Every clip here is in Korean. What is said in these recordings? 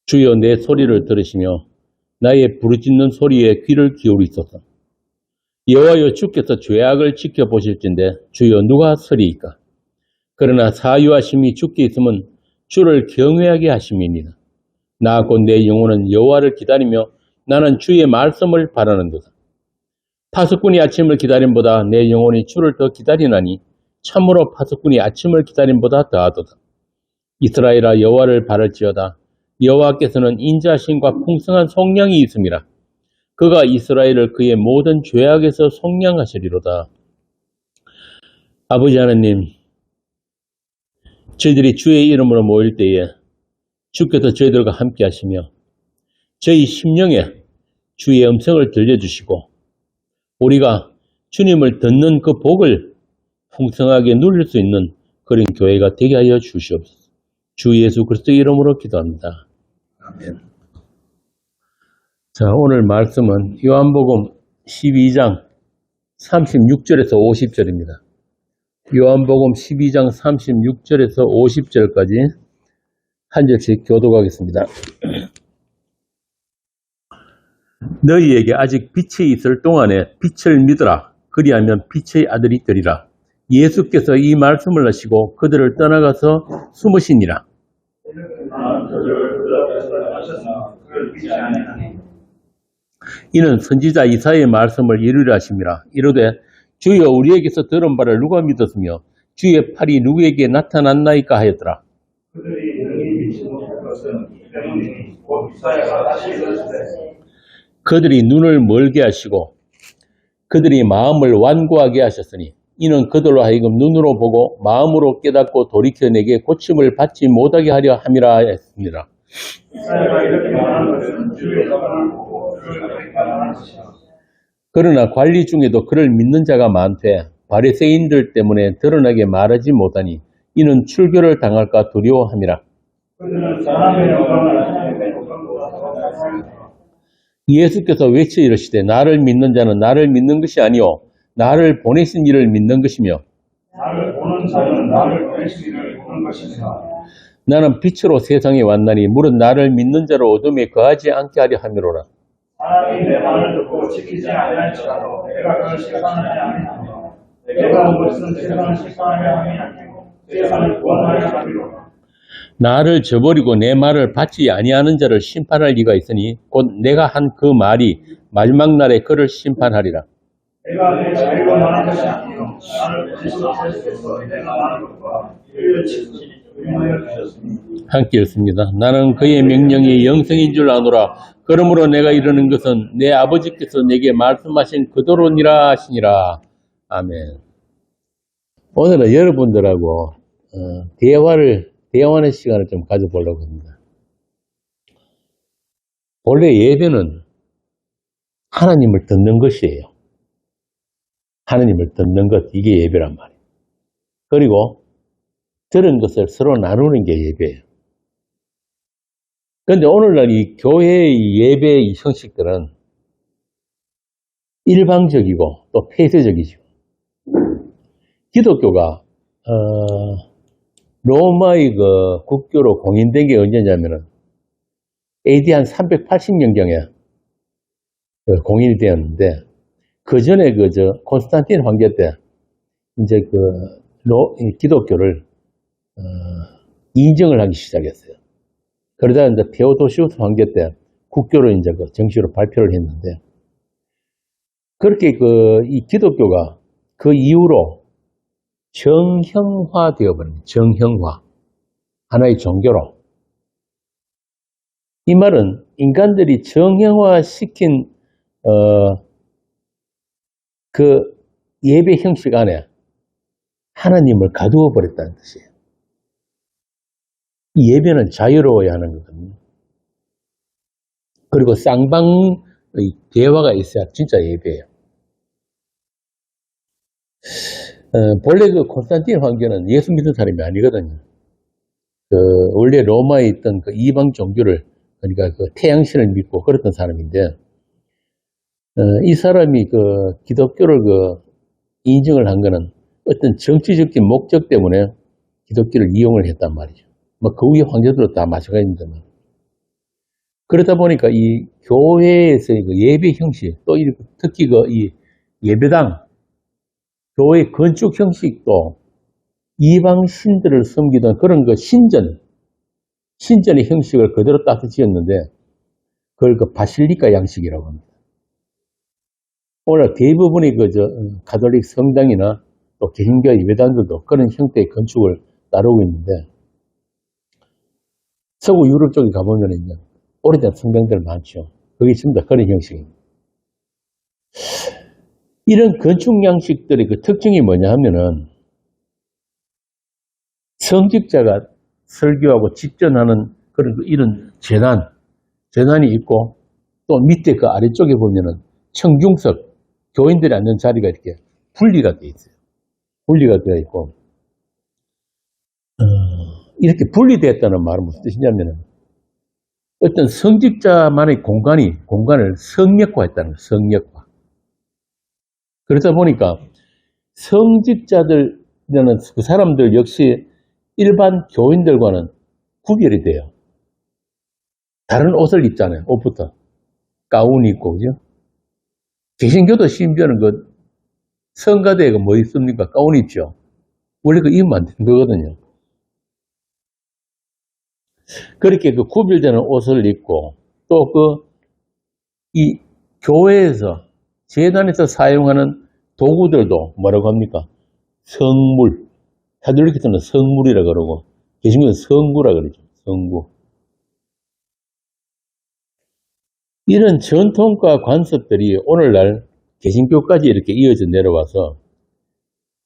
주여 내 소리를 들으시며 나의 부르짖는 소리에 귀를 기울이소서. 여호와여 주께서 죄악을 지켜보실진데 주여 누가 서리이까? 그러나 사유하심이 주께 있으면 주를 경외하게 하심이니라. 나 곧 내 영혼은 여호와를 기다리며 나는 주의 말씀을 바라는도다. 파수꾼이 아침을 기다림보다 내 영혼이 주를 더 기다리나니 참으로 파수꾼이 아침을 기다림보다 더하도다. 이스라엘아 여호와를 바랄지어다. 여호와께서는 인자하심과 풍성한 속량이 있음이라. 그가 이스라엘을 그의 모든 죄악에서 속량하시리로다. 아버지 하나님, 저희들이 주의 이름으로 모일 때에 주께서 저희들과 함께 하시며 저희 심령에 주의 음성을 들려주시고 우리가 주님을 듣는 그 복을 풍성하게 누릴 수 있는 그런 교회가 되게 하여 주시옵소서. 주 예수 그리스도의 이름으로 기도합니다. 아멘. 자, 오늘 말씀은 요한복음 12장 36절에서 50절입니다. 요한복음 12장 36절에서 50절까지 한 절씩 교독하겠습니다. 너희에게 아직 빛이 있을 동안에 빛을 믿으라. 그리하면 빛의 아들이 되리라. 예수께서 이 말씀을 하시고 그들을 떠나가서 숨으시니라. 이는 선지자 이사야의 말씀을 이루려 하심이라. 이르되 주여 우리에게서 들은 바를 누가 믿었으며 주의 팔이 누구에게 나타났나이까 하였더라. 그들이 눈을 멀게 하시고 그들이 마음을 완고하게 하셨으니 이는 그들로 하여금 눈으로 보고 마음으로 깨닫고 돌이켜 내게 고침을 받지 못하게 하려 함이라 했습니다. 그러나 관리 중에도 그를 믿는 자가 많되 바리새인들 때문에 드러나게 말하지 못하니 이는 출교를 당할까 두려워함이라. 예수께서 외쳐 이르시되 나를 믿는 자는 나를 믿는 것이 아니요 나를 보내신 이를 믿는 것이며 나를 보는 자는 나를 보내신 이를 보는 것이니라. 나는 빛으로 세상에 왔나니 무릇 나를 믿는 자로 어둠에 거하지 않게 하려 함이로라. 사람이 내 말을 듣고 지키지 아니할지라도 내가 그를 실천하지 아니하며 내가 온 것은 세상을 실천하려 함이 아니고 세상을 구원하려 함이로라. 나를 저버리고 내 말을 받지 아니하는 자를 심판할 리가 있으니 곧 내가 한 그 말이 마지막 날에 그를 심판하리라. 내가 내 자유로 말한 것이 아니요 나를 보내신 이께서 내가 말한 것과 이를 지키지 명하여 주셨으니. 함께 읽습니다. 나는 그의 명령이 영생인 줄 아노라. 그러므로 내가 이르는 것은 내 아버지께서 내게 말씀하신 그대로니라 하시니라. 아멘. 오늘은 여러분들하고 대화하는 시간을 좀 가져보려고 합니다. 원래 예배는 하나님을 듣는 것이에요. 하나님을 듣는 것, 이게 예배란 말이에요. 그리고 들은 것을 서로 나누는 게 예배예요. 그런데 오늘날 이 교회의 예배 이 형식들은 일방적이고 또 폐쇄적이죠. 기독교가 로마의 그 국교로 공인된 게 언제냐면은 AD 한 380년경에 공인이 되었는데 그 전에 콘스탄틴 황제 때 이제 기독교를 인정을 하기 시작했어요. 그러다 이제 테오도시우스 황제 때 국교를 이제 정식으로 발표를 했는데 그렇게 이 기독교가 그 이후로 정형화 되어버립니다. 정형화. 하나의 종교로. 이 말은 인간들이 정형화 시킨, 그 예배 형식 안에 하나님을 가두어 버렸다는 뜻이에요. 이 예배는 자유로워야 하는 거거든요. 그리고 쌍방의 대화가 있어야 진짜 예배예요. 본래 콘스탄틴 황제는 예수 믿는 사람이 아니거든요. 원래 로마에 있던 이방 종교를, 그러니까 태양신을 믿고 그랬던 사람인데, 이 사람이 기독교를 인정을 한 거는 어떤 정치적인 목적 때문에 기독교를 이용을 했단 말이죠. 그 위에 황제들도 다 마찬가지입니다만. 그러다 보니까 이 교회에서의 그 예배 형식, 또 특히 그 이 예배당, 교회 건축 형식도 이방 신들을 섬기던 그런 그 신전의 형식을 그대로 따서 지었는데, 그걸 그 바실리카 양식이라고 합니다. 오늘 대부분의 가톨릭 성당이나 또 개신교 예배당들도 그런 형태의 건축을 따르고 있는데, 서구 유럽 쪽에 가보면 이제 오래된 성당들 많죠. 그게 전부 다 그런 형식입니다. 이런 건축 양식들의 그 특징이 뭐냐 하면은, 성직자가 설교하고 직전하는 그런 이런 재단이 있고, 또 밑에 그 아래쪽에 보면은 청중석, 교인들이 앉는 자리가 이렇게 분리가 되어 있어요. 분리가 되어 있고, 이렇게 분리되었다는 말은 무슨 뜻이냐면은, 어떤 성직자만의 공간을 성역화했다는 거예요. 성역화. 그러다 보니까 성직자들, 그 사람들 역시 일반 교인들과는 구별이 돼요. 다른 옷을 입잖아요. 옷부터. 가운이 입고, 그죠? 개신교도 심지어는 그 성가대에 뭐 있습니까? 가운 입죠. 원래 그 입으면 안 되는 거거든요. 그렇게 그 구별되는 옷을 입고, 또 이 교회에서, 재단에서 사용하는 도구들도 뭐라고 합니까? 성물. 가톨릭에서는 성물이라 그러고, 개신교는 성구라 그러죠. 성구. 이런 전통과 관습들이 오늘날 개신교까지 이렇게 이어져 내려와서,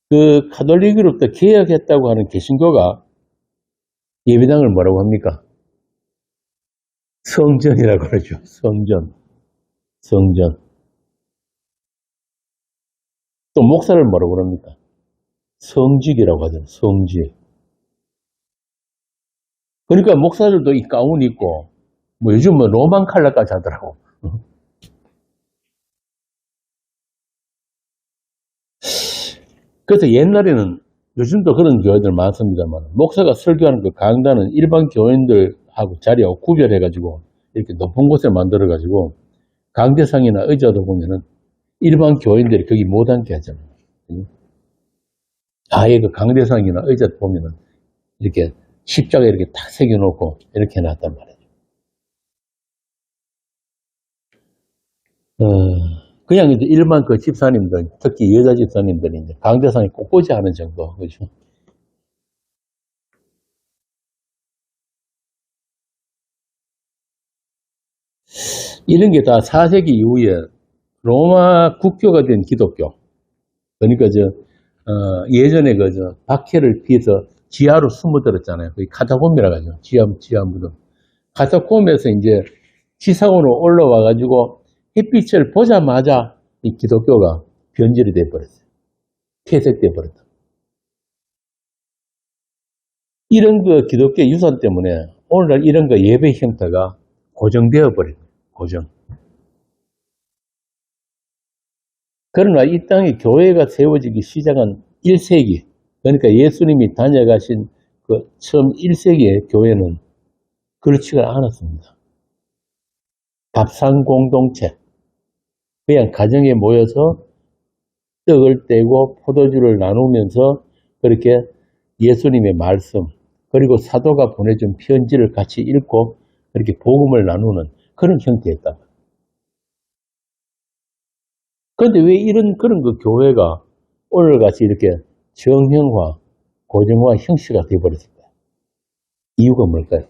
그 가톨릭으로부터 개혁했다고 하는 개신교가 예배당을 뭐라고 합니까? 성전이라고 그러죠. 성전. 또 목사를 뭐라고 그럽니까? 성직이라고 하잖아요. 성직. 그러니까 목사들도 이 가운 입고, 뭐 요즘 뭐 로만 칼라까지 하더라고. 그래서 옛날에는, 요즘도 그런 교회들 많습니다만, 목사가 설교하는 그 강단은 일반 교인들하고 자리하고 구별해가지고 이렇게 높은 곳에 만들어가지고, 강대상이나 의자도 보면은 일반 교인들이 거기 못 앉게 하잖아요. 아예 그 강대상이나 의자 보면은 이렇게 십자가 이렇게 탁 새겨놓고 이렇게 해놨단 말이에요. 그냥 이제 일반 그 집사님들, 특히 여자 집사님들이 이제 강대상에 꽂고자 하는 정도, 그죠? 이런 게 다 4세기 이후에 로마 국교가 된 기독교. 그러니까 예전에 박해를 피해서 지하로 숨어들었잖아요. 거기 카타콤이라고 하죠. 지하 무덤. 카타콤에서 이제 지상으로 올라와가지고 햇빛을 보자마자 이 기독교가 변질이 돼버렸어요. 폐색돼 버렸다. 이런 그 기독교 유산 때문에 오늘날 이런 그 예배 형태가 고정되어 버린 거예요. 고정. 그러나 이 땅에 교회가 세워지기 시작한 1세기, 그러니까 예수님이 다녀가신 그 처음 1세기의 교회는 그렇지가 않았습니다. 밥상 공동체, 그냥 가정에 모여서 떡을 떼고 포도주를 나누면서 그렇게 예수님의 말씀, 그리고 사도가 보내준 편지를 같이 읽고 그렇게 복음을 나누는 그런 형태였다. 그런데 왜 그런 그 교회가 오늘같이 이렇게 정형화, 고정화 형식화 되어버렸을까요? 이유가 뭘까요?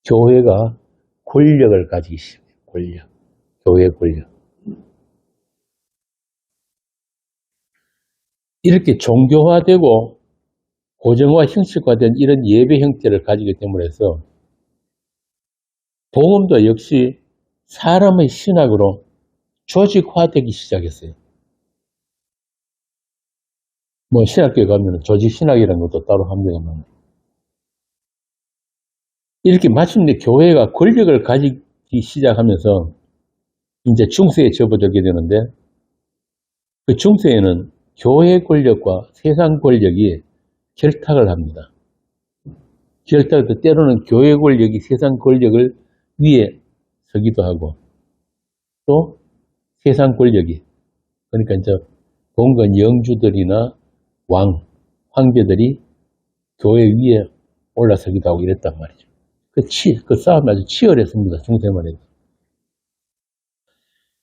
교회가 권력을 가지기 시작해요. 권력. 교회 권력. 이렇게 종교화되고 고정화 형식화된 이런 예배 형태를 가지기 때문에 해서 복음도 역시 사람의 신학으로 조직화되기 시작했어요. 뭐 신학교에 가면 조직신학이라는 것도 따로 합니다만, 이렇게 마침내 교회가 권력을 가지기 시작하면서 이제 중세에 접어들게 되는데, 그 중세에는 교회 권력과 세상 권력이 결탁을 합니다. 결탁도 때로는 교회 권력이 세상 권력을 위에 서기도 하고 또 세상 권력이 그러니까 이제 봉건 영주들이나 황제들이 교회 위에 올라서기도 하고 이랬단 말이죠. 그 싸움이 아주 치열했습니다. 중세만 해도.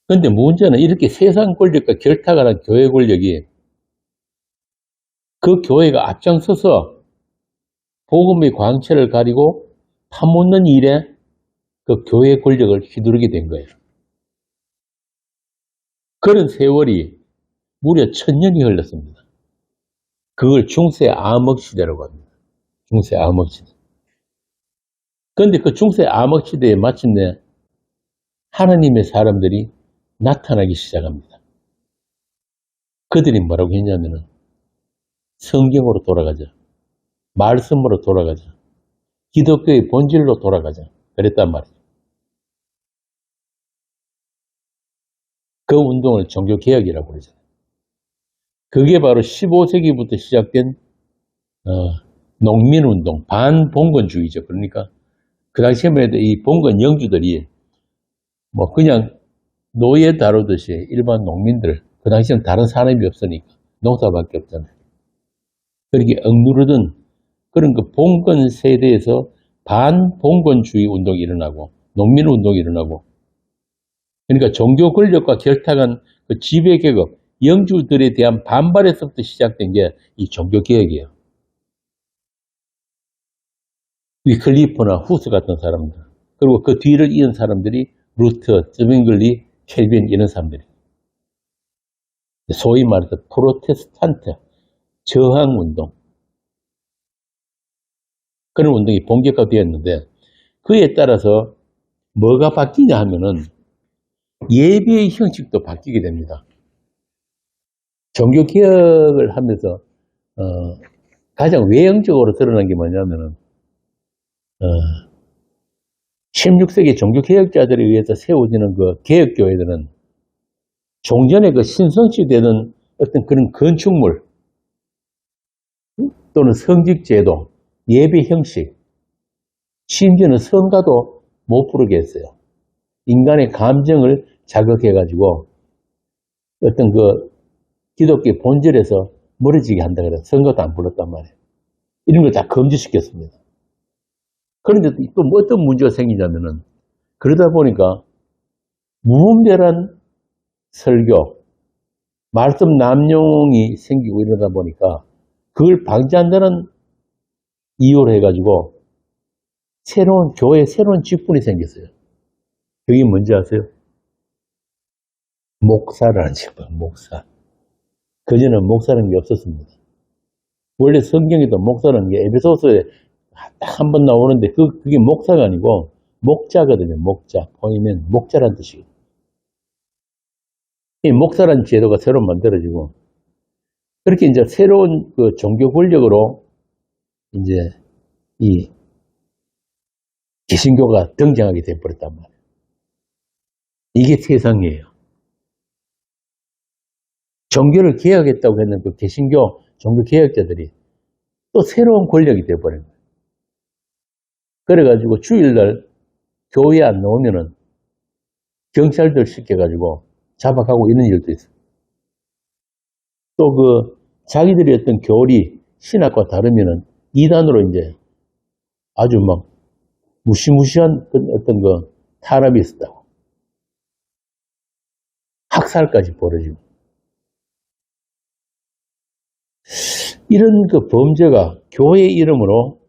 그런데 문제는 이렇게 세상 권력과 결탁을 한 교회 권력이 그 교회가 앞장서서 복음의 광채를 가리고 파묻는 일에 그 교회의 권력을 휘두르게 된 거예요. 그런 세월이 무려 1000년이 흘렀습니다. 그걸 중세 암흑 시대라고 합니다. 중세 암흑 시대. 그런데 그 중세 암흑 시대에 마침내 하나님의 사람들이 나타나기 시작합니다. 그들이 뭐라고 했냐면은 성경으로 돌아가자. 말씀으로 돌아가자. 기독교의 본질로 돌아가자. 그랬단 말이죠. 그 운동을 종교개혁이라고 그러잖아요. 그게 바로 15세기부터 시작된 농민운동, 반봉건주의죠. 그러니까 그 당시에만 해도 이 봉건 영주들이 뭐 그냥 노예 다루듯이 일반 농민들, 그 당시에는 다른 산업이 없으니까 농사밖에 없잖아요. 그렇게 억누르던 그런 그 봉건 세대에서 반봉건주의 운동이 일어나고 농민운동이 일어나고 그러니까 종교 권력과 결탁한 그 지배계급, 영주들에 대한 반발에서부터 시작된 게 이 종교개혁이에요. 위클리프나 후스 같은 사람들, 그리고 그 뒤를 이은 사람들이 루터, 즈빙글리, 켈빈 이런 사람들이 소위 말해서 프로테스탄트, 저항운동 그런 운동이 본격화되었는데 그에 따라서 뭐가 바뀌냐 하면은 예배의 형식도 바뀌게 됩니다. 종교개혁을 하면서 가장 외형적으로 드러난 게 뭐냐면은 16세기 종교개혁자들에 의해서 세워지는 그 개혁교회들은 종전의 그 신성시되는 어떤 그런 건축물 또는 성직제도, 예배 형식, 심지어는 성가도 못 부르게 했어요. 인간의 감정을 자극해가지고 어떤 그 기독교의 본질에서 멀어지게 한다 그래서 성가도 안 불렀단 말이에요. 이런 걸 다 금지시켰습니다. 그런데 또 어떤 문제가 생기냐면은 그러다 보니까 무분별한 설교, 말씀 남용이 생기고 이러다 보니까 그걸 방지한다는 이유로 해가지고 새로운 교회에 새로운 직분이 생겼어요. 그게 뭔지 아세요? 목사라는 직분, 목사. 그전에는 목사라는 게 없었습니다. 원래 성경에도 목사라는 게 에베소서에 딱 한 번 나오는데 그게 목사가 아니고 목자거든요. 목자, 포이면 목자라는 뜻이거든요. 이 목사라는 제도가 새로 만들어지고 그렇게 이제 새로운 그 종교 권력으로 이제 이 개신교가 등장하게 되어버렸단 말이에요. 이게 세상이에요. 종교를 개혁했다고 했는 그 개신교 종교 개혁자들이 또 새로운 권력이 되어버린 거예요. 그래가지고 주일날 교회 안 나오면은 경찰들 시켜가지고 잡아가고 이런 일도 있어요. 또 그 자기들이 어떤 교리, 신학과 다르면은 이단으로 이제 아주 막 무시무시한 어떤 그 탄압이 있었다고. 학살까지 벌어지고. 이런 그 범죄가 교회 이름으로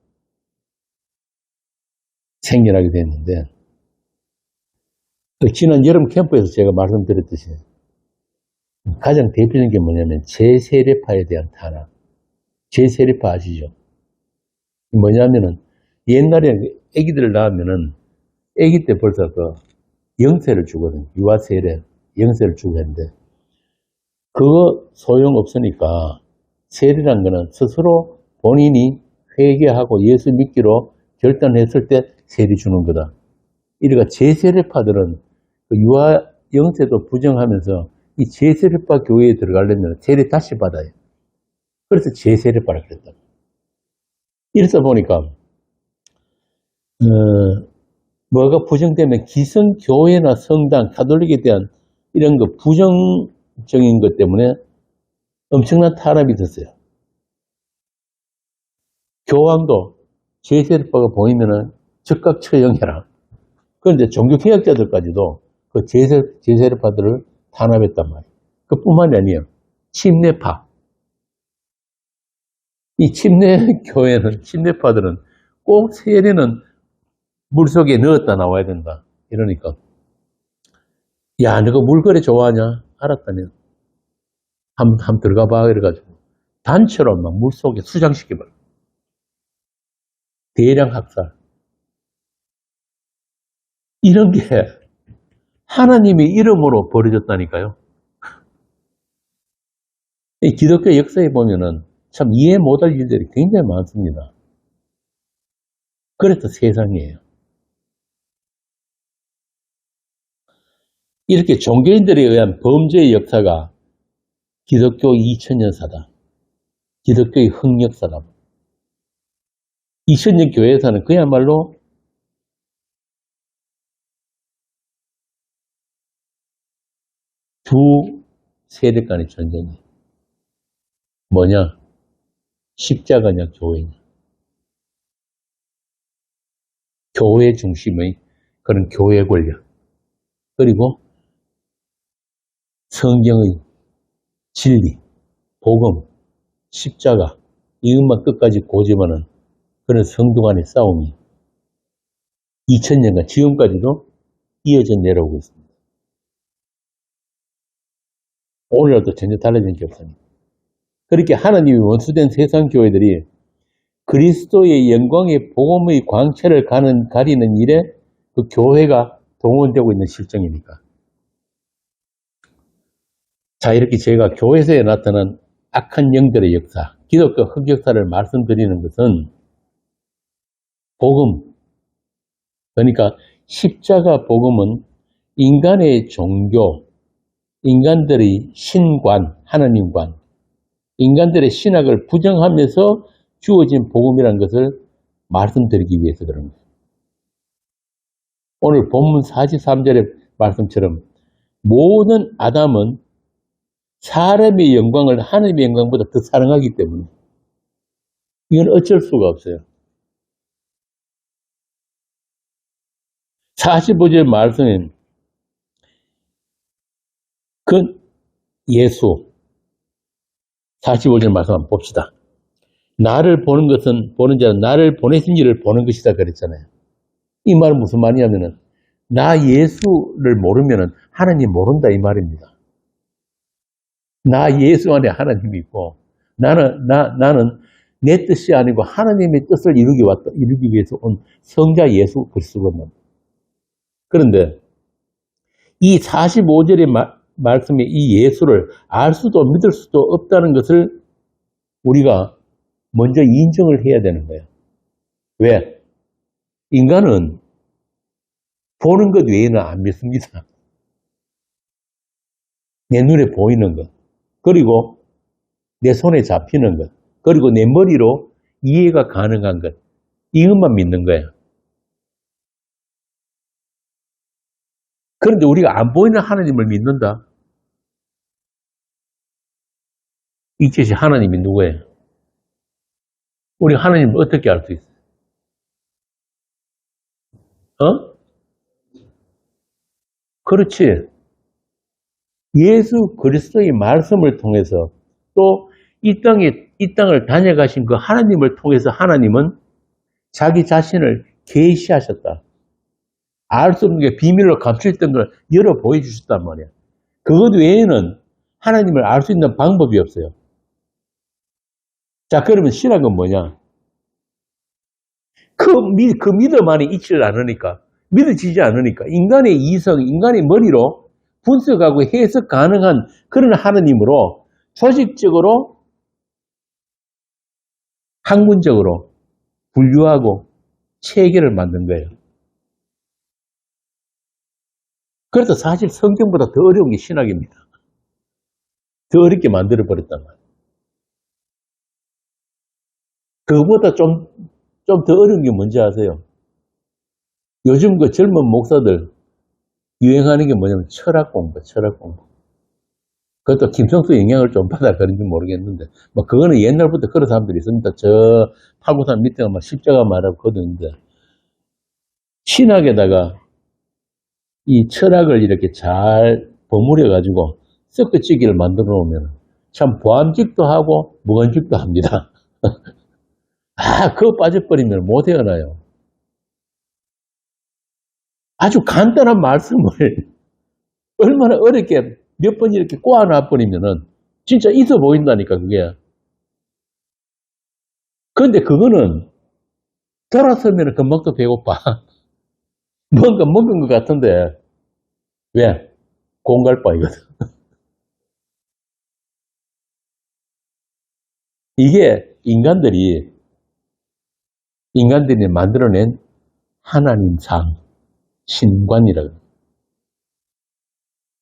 생겨나게 됐는데, 지난 여름 캠프에서 제가 말씀드렸듯이 가장 대표적인 게 뭐냐면 제세례파에 대한 탄압. 제세례파 아시죠? 뭐냐면은 옛날에 애기들을 낳으면은 애기 때 벌써 그 영세를 주거든요. 유아세례, 영세를 주고 했는데 그거 소용없으니까 세례란 거는 스스로 본인이 회개하고 예수 믿기로 결단했을 때 세례 주는 거다. 이러니까 제세례파들은 그 유아 영세도 부정하면서 이 제세례파 교회에 들어가려면 세례 다시 받아요. 그래서 제세례파라 그랬다. 이래서 보니까 뭐가 부정되면 기성교회나 성당, 가톨릭에 대한 이런 거 부정적인 것 때문에 엄청난 탄압이 있었어요. 교황도 제세례파가 보이면은 즉각 처형해라. 그런데 종교개혁자들까지도 그 제세례파들을 탄압했단 말이에요. 그뿐만이 아니에요. 침례파. 이 침례파들은 꼭 세례는 물속에 넣었다 나와야 된다. 이러니까. 야, 너가 물거래 좋아하냐? 알았다면. 한번 들어가 봐. 이래가지고. 단체로 막 물속에 수장시켜버려. 대량 학살. 이런 게 하나님의 이름으로 벌어졌다니까요. 이 기독교 역사에 보면은 참 이해 못할 일들이 굉장히 많습니다. 그래서 세상이에요. 이렇게 종교인들에 의한 범죄의 역사가 기독교 2000년사다. 기독교의 흑역사다. 2000년 교회에서는 그야말로 두 세력 간의 전쟁이에요. 뭐냐? 십자가냐, 교회냐. 교회 중심의 그런 교회 권력. 그리고 성경의 진리, 복음, 십자가, 이것만 끝까지 고집하는 그런 성도 간의 싸움이 2000년간 지금까지도 이어져 내려오고 있습니다. 오늘날도 전혀 달라진 게 없습니다. 그렇게 하나님이 원수된 세상 교회들이 그리스도의 영광의 복음의 광채를 가리는 일에 그 교회가 동원되고 있는 실정이니까. 자, 이렇게 제가 교회에서 나타난 악한 영들의 역사, 기독교 흑역사를 말씀드리는 것은 복음, 그러니까 십자가 복음은 인간의 종교, 인간들의 신관, 하나님관, 인간들의 신학을 부정하면서 주어진 복음이라는 것을 말씀드리기 위해서 그런 거예요. 오늘 본문 43절의 말씀처럼 모든 아담은 사람의 영광을 하나님의 영광보다 더 사랑하기 때문에 이건 어쩔 수가 없어요. 45절 말씀은 그 예수 45절 말씀 한번 봅시다. 나를 보는 것은 보는 자는 나를 보내신 이를 보는 것이다 그랬잖아요. 이 말은 무슨 말이냐면은 나 예수를 모르면은 하나님 모른다 이 말입니다. 나 예수 안에 하나님이 있고 나는 내 뜻이 아니고 하나님의 뜻을 이루기 위해서 온 성자 예수 그리스도입니다. 그런데 이 45절의 말씀에 이 예수를 알 수도 믿을 수도 없다는 것을 우리가 먼저 인정을 해야 되는 거예요. 왜? 인간은 보는 것 외에는 안 믿습니다. 내 눈에 보이는 것, 그리고 내 손에 잡히는 것, 그리고 내 머리로 이해가 가능한 것, 이것만 믿는 거예요. 그런데 우리가 안 보이는 하나님을 믿는다? 이것이 하나님이 누구예요? 우리 하나님을 어떻게 알 수 있어요? 그렇지. 예수 그리스도의 말씀을 통해서 또 이 땅을 다녀가신 그 하나님을 통해서 하나님은 자기 자신을 계시하셨다. 알 수 없는 게 비밀로 감춰있던 걸 열어 보여주셨단 말이야. 그것 외에는 하나님을 알 수 있는 방법이 없어요. 자, 그러면 신학은 뭐냐? 그 믿음 안에 있지를 않으니까, 믿어지지 않으니까, 인간의 이성, 인간의 머리로 분석하고 해석 가능한 그런 하나님으로 조직적으로, 학문적으로 분류하고 체계를 만든 거예요. 그래서 사실 성경보다 더 어려운 게 신학입니다. 더 어렵게 만들어버렸단 말이에요. 그거보다 좀 더 어려운 게 뭔지 아세요? 요즘 그 젊은 목사들 유행하는 게 뭐냐면 철학 공부, 철학 공부. 그것도 김성수 영향을 좀 받아 그런지 모르겠는데, 뭐, 그거는 옛날부터 그런 사람들이 있습니다. 저, 파고산 밑에가 막 십자가 말하고 거든데, 신학에다가 이 철학을 이렇게 잘 버무려가지고 섞어찌기를 만들어 놓으면 참 보암직도 하고 무관직도 합니다. 아, 그거 빠져버리면 못 헤어나요. 아주 간단한 말씀을 얼마나 어렵게 몇 번 이렇게 꼬아놔버리면은 진짜 있어 보인다니까, 그게. 그런데 그거는 돌아서면 금방 또 배고파. 뭔가 먹은 것 같은데, 왜? 공갈바이거든. 이게 인간들이 만들어낸 하나님상, 신관이라고.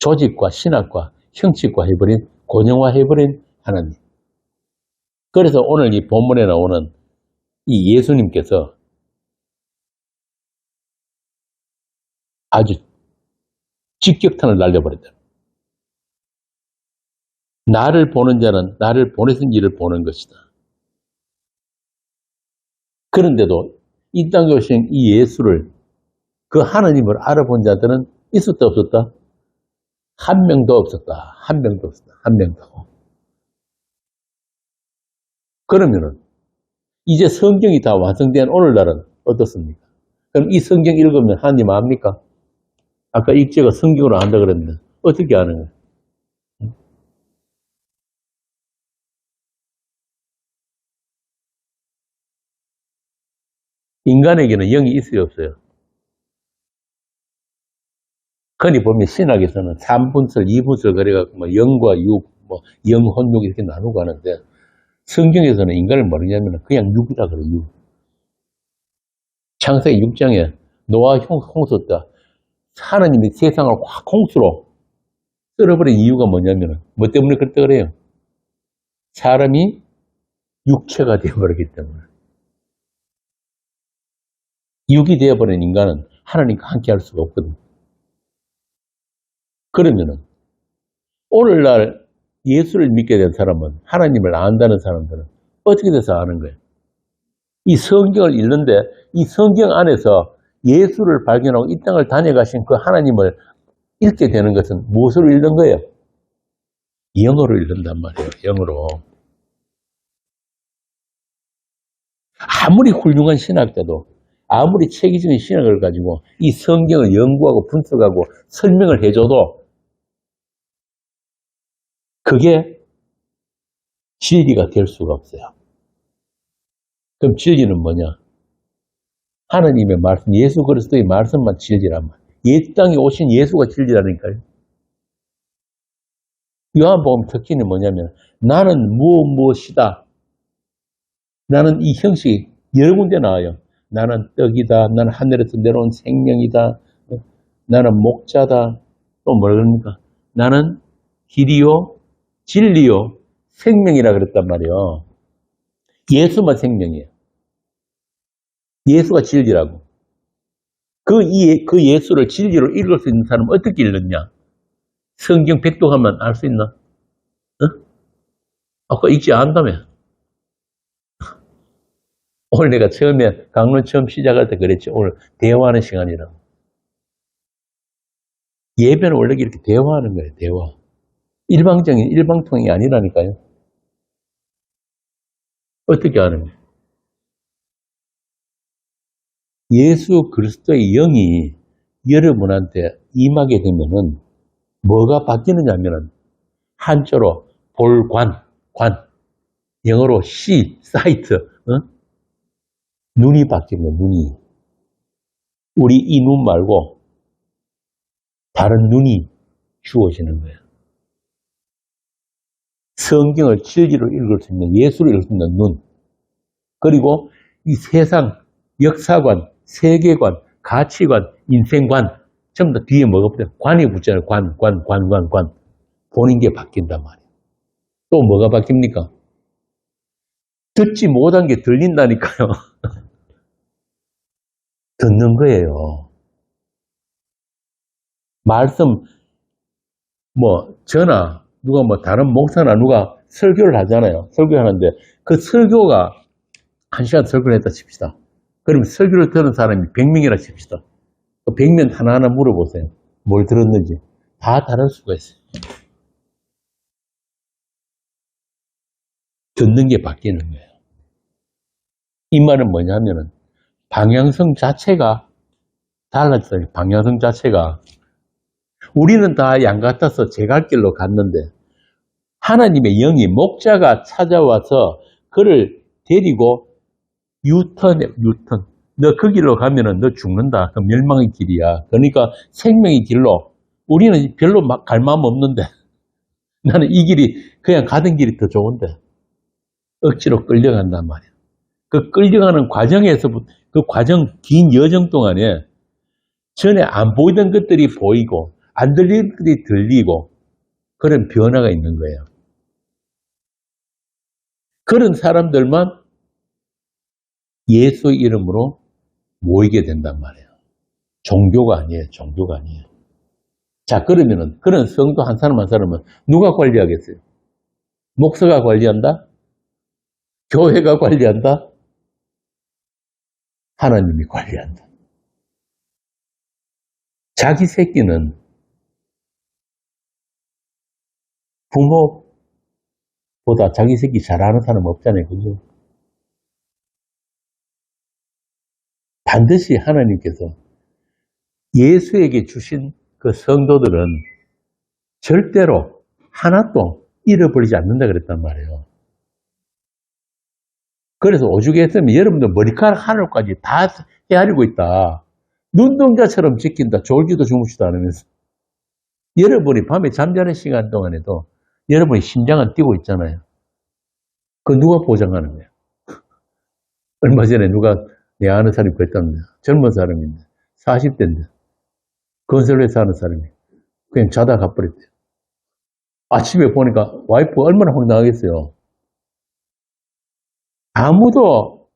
조직과 신학과 형식과 해버린, 고정화해버린 하나님. 그래서 오늘 이 본문에 나오는 이 예수님께서 아주 직격탄을 날려버렸다. 나를 보는 자는 나를 보내신 이를 보는 것이다. 그런데도 이 땅에 오신 이 예수를, 그 하나님을 알아본 자들은 있었다 없었다? 한 명도 없었다. 한 명도 없었다. 한 명도. 그러면은 이제 성경이 다 완성된 오늘날은 어떻습니까? 그럼 이 성경 읽으면 하나님 압니까? 아까 읽지가 성경으로 안다 그랬는데 어떻게 아는 거예요? 인간에게는 영이 있어요, 없어요? 흔히 보면 신학에서는 3분설, 2분설 그래갖고 뭐 영과 육, 뭐 영혼육 이렇게 나누고 하는데 성경에서는 인간을 뭐냐면 그냥 육이라 그래요, 육. 창세기 6장에 노아 홍수 때 하나님이 세상을 확 홍수로 쓸어버린 이유가 뭐냐면 뭐 때문에 그랬다 그래요? 사람이 육체가 되어버리기 때문에. 육이 되어버린 인간은 하나님과 함께 할 수가 없거든. 그러면은 오늘날 예수를 믿게 된 사람은, 하나님을 안다는 사람들은 어떻게 돼서 아는 거예요? 이 성경을 읽는데 이 성경 안에서 예수를 발견하고 이 땅을 다녀가신 그 하나님을 읽게 되는 것은 무엇으로 읽는 거예요? 영어로 읽는단 말이에요. 영어로. 아무리 훌륭한 신학자도, 아무리 체계적인 신학을 가지고 이 성경을 연구하고 분석하고 설명을 해줘도 그게 진리가 될 수가 없어요. 그럼 진리는 뭐냐? 하나님의 말씀, 예수 그리스도의 말씀만 진리란 말이에요. 이 땅에 오신 예수가 진리라니까요. 요한복음 특징이 뭐냐면 나는 무엇이다. 나는 이 형식이 여러 군데 나와요. 나는 떡이다. 나는 하늘에서 내려온 생명이다. 나는 목자다. 또 뭐라 그럽니까? 나는 길이요, 진리요, 생명이라 그랬단 말이에요. 예수만 생명이에요. 예수가 진리라고. 그 예수를 진리로 읽을 수 있는 사람은 어떻게 읽느냐? 성경 백독하면 알 수 있나? 어? 아까 읽지 않다며. 오늘 내가 처음에 강론 처음 시작할 때 그랬지. 오늘 대화하는 시간이라고. 예배는 원래 이렇게 대화하는 거예요. 대화. 일방적인 일방통행이 아니라니까요. 어떻게 하는 거예요? 예수 그리스도의 영이 여러분한테 임하게 되면은 뭐가 바뀌느냐 하면은 한자로 볼관, 관, 영어로 시, 사이트, 눈이 바뀝니다. 눈이. 우리 이 눈 말고 다른 눈이 주어지는 거예요. 성경을 진리로 읽을 수 있는, 예수를 읽을 수 있는 눈. 그리고 이 세상, 역사관, 세계관, 가치관, 인생관, 전부 다 뒤에 뭐가 붙어요? 관이 붙잖아요. 관. 보는 게 바뀐단 말이에요. 또 뭐가 바뀝니까? 듣지 못한 게 들린다니까요. 듣는 거예요. 말씀, 저나, 누가 다른 목사나 누가 설교를 하잖아요. 설교하는데, 그 설교가 1시간 설교를 했다 칩시다. 그럼 설교를 들은 사람이 100명이라 칩시다. 그 100명 하나하나 물어보세요. 뭘 들었는지. 다 다를 수가 있어요. 듣는 게 바뀌는 거예요. 이 말은 뭐냐면은, 방향성 자체가 달라졌어요. 방향성 자체가. 우리는 다 양 같아서 제 갈 길로 갔는데, 하나님의 영이 목자가 찾아와서 그를 데리고 유턴. 너 그 길로 가면은 너 죽는다. 그 멸망의 길이야. 그러니까 생명의 길로. 우리는 별로 갈 마음 없는데, 나는 이 길이 그냥 가던 길이 더 좋은데, 억지로 끌려간단 말이야. 그 끌려가는 과정에서, 그 과정, 긴 여정 동안에 전에 안 보이던 것들이 보이고, 안 들리는 것들이 들리고, 그런 변화가 있는 거예요. 그런 사람들만 예수의 이름으로 모이게 된단 말이에요. 종교가 아니에요. 종교가 아니에요. 자, 그러면은, 그런 성도 한 사람 한 사람은 누가 관리하겠어요? 목사가 관리한다? 교회가 관리한다? 하나님이 관리한다. 자기 새끼는 부모보다 자기 새끼 잘하는 사람 없잖아요. 그죠? 반드시 하나님께서 예수에게 주신 그 성도들은 절대로 하나도 잃어버리지 않는다 그랬단 말이에요. 그래서 오죽에 했으면 여러분들 머리카락 하늘까지 다 헤아리고 있다. 눈동자처럼 지킨다. 졸지도 주무시도 않으면서. 여러분이 밤에 잠자는 시간 동안에도 여러분의 심장은 뛰고 있잖아요. 그거 누가 보장하는 거예요? 얼마 전에 누가 내 아는 사람이 그랬답니다. 젊은 사람인데 40대인데 건설회사 하는 사람이 그냥 자다 가버렸대요. 아침에 보니까 와이프 얼마나 황당하겠어요. 아무도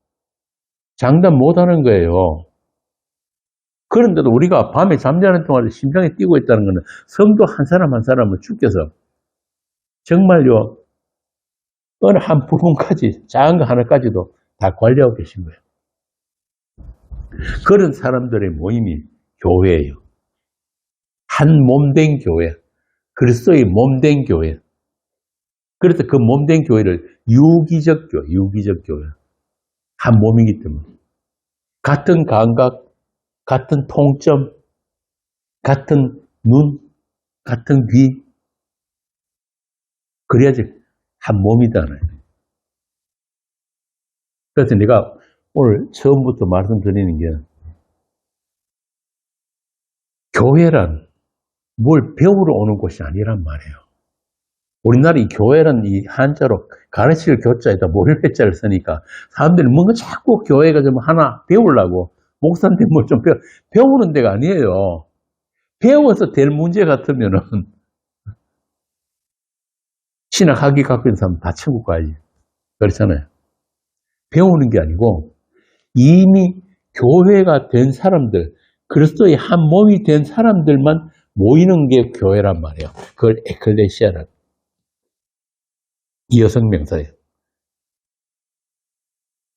장담 못하는 거예요. 그런데도 우리가 밤에 잠자는 동안 심장이 뛰고 있다는 것은 성도 한 사람 한 사람은 주께서 정말요 어느 한 부분까지 작은 거 하나까지도 다 관리하고 계신 거예요. 그런 사람들의 모임이 교회예요. 한 몸된 교회, 그리스도의 몸된 교회. 그래서 그 몸된 교회를 유기적 교회. 한 몸이기 때문에. 같은 감각, 같은 통점, 같은 눈, 같은 귀. 그래야지 한 몸이잖아요. 그래서 내가 오늘 처음부터 말씀드리는 게 교회란 뭘 배우러 오는 곳이 아니란 말이에요. 우리나라 이 교회란 이 한자로 가르칠 교자에다 몰배자를 쓰니까 사람들이 뭔가 자꾸 교회가 좀 하나 배우려고 목사인데 뭘 좀 배우는 데가 아니에요. 배워서 될 문제 같으면은 신학 학위 갖고 있는 사람 다 천국 가야지. 그렇잖아요. 배우는 게 아니고 이미 교회가 된 사람들, 그리스도의 한 몸이 된 사람들만 모이는 게 교회란 말이에요. 그걸 에클레시아라고. 이 여성 명사예요.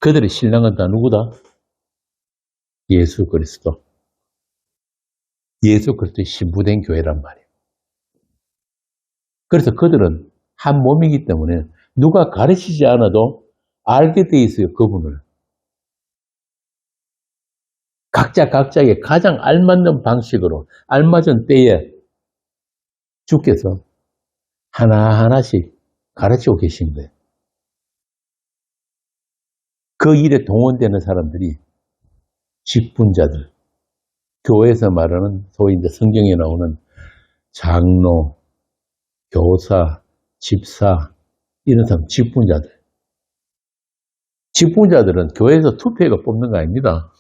그들의 신랑은 다 누구다? 예수 그리스도. 예수 그리스도의 신부된 교회란 말이에요. 그래서 그들은 한 몸이기 때문에 누가 가르치지 않아도 알게 돼 있어요. 그분을. 각자의 가장 알맞는 방식으로 알맞은 때에 주께서 하나하나씩 가르치고 계신 거예요. 그 일에 동원되는 사람들이 직분자들, 교회에서 말하는 소위 이제 성경에 나오는 장로, 교사, 집사 이런 사람 직분자들. 직분자들은 교회에서 투표해서 뽑는 거 아닙니다.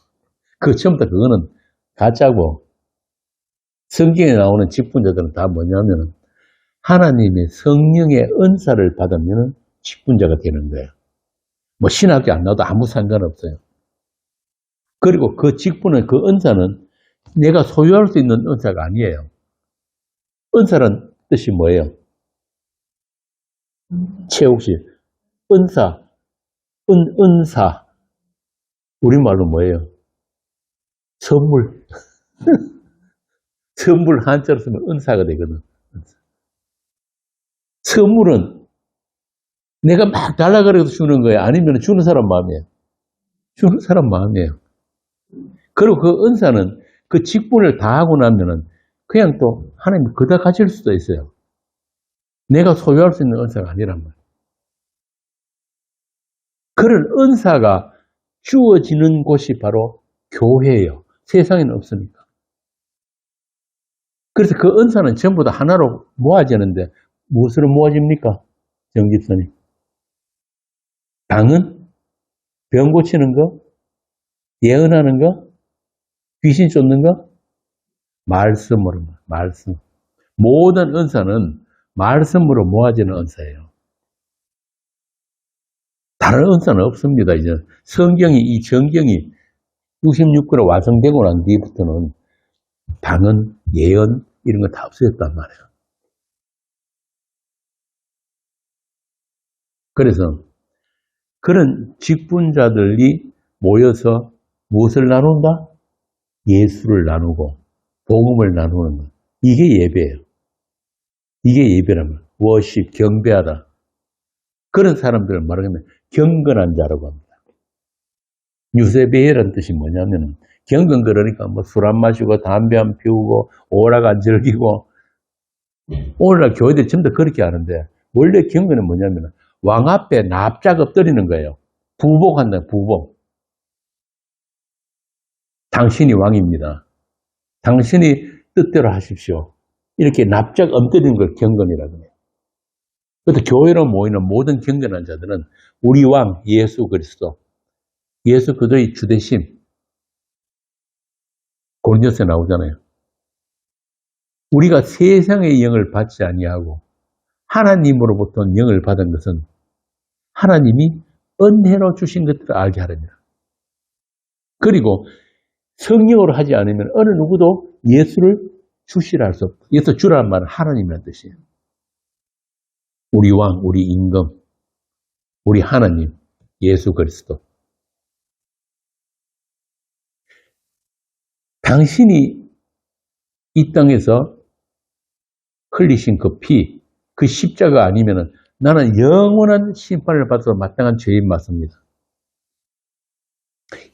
처음부터 그거는 가짜고 성경에 나오는 직분자들은 다 뭐냐면 하나님의 성령의 은사를 받으면 직분자가 되는 거예요. 뭐 신학교 안 나와도 아무 상관없어요. 그리고 그 직분은 그 은사는 내가 소유할 수 있는 은사가 아니에요. 은사란 뜻이 뭐예요? 최욱 씨, 은사, 은사. 우리말로 뭐예요? 선물. 선물 한자로 쓰면 은사가 되거든. 선물은 내가 막 달라 그래서 주는 거예요. 아니면 주는 사람 마음이에요. 주는 사람 마음이에요. 그리고 그 은사는 그 직분을 다 하고 나면은 그냥 또 하나님이 그다 가질 수도 있어요. 내가 소유할 수 있는 은사가 아니란 말이에요. 그런 은사가 주어지는 곳이 바로 교회예요. 세상에는 없으니까. 그래서 그 은사는 전부 다 하나로 모아지는데 무엇으로 모아집니까? 정집사님. 방은? 병 고치는 거? 예언하는 거? 귀신 쫓는 거? 말씀으로. 말씀. 모든 은사는 말씀으로 모아지는 은사예요. 다른 은사는 없습니다. 이제 이 정경이 66권에 완성되고 난 뒤부터는 방언, 예언 이런 거 다 없어졌단 말이에요. 그래서 그런 직분자들이 모여서 무엇을 나눈다? 예수를 나누고 복음을 나누는 것. 이게 예배예요. 이게 예배라면 워십, 경배하다. 그런 사람들을 말하면 경건한 자라고 합니다. 유세배라는 뜻이 뭐냐면 경건 그러니까 뭐 술 안 마시고 담배 안 피우고 오락 안 즐기고 오늘날 교회들이 전부 다 그렇게 하는데 원래 경건은 뭐냐면 왕 앞에 납작 엎드리는 거예요. 부복한다, 부복. 당신이 왕입니다. 당신이 뜻대로 하십시오. 이렇게 납작 엎드리는 걸 경건이라고 해요. 그래서 교회로 모이는 모든 경건한 자들은 우리 왕 예수 그리스도, 예수 그리스도의 주대심, 고린도서에 나오잖아요. 우리가 세상의 영을 받지 아니하고 하나님으로부터 영을 받은 것은 하나님이 은혜로 주신 것들을 알게 하렵니다. 그리고 성령으로 하지 않으면 어느 누구도 예수를 주시라 할 수 없다. 예수 주라는 말은 하나님이라는 뜻이에요. 우리 왕, 우리 임금, 우리 하나님, 예수 그리스도. 당신이 이 땅에서 흘리신 그 피, 그 십자가 아니면 나는 영원한 심판을 받아서 마땅한 죄인 맞습니다.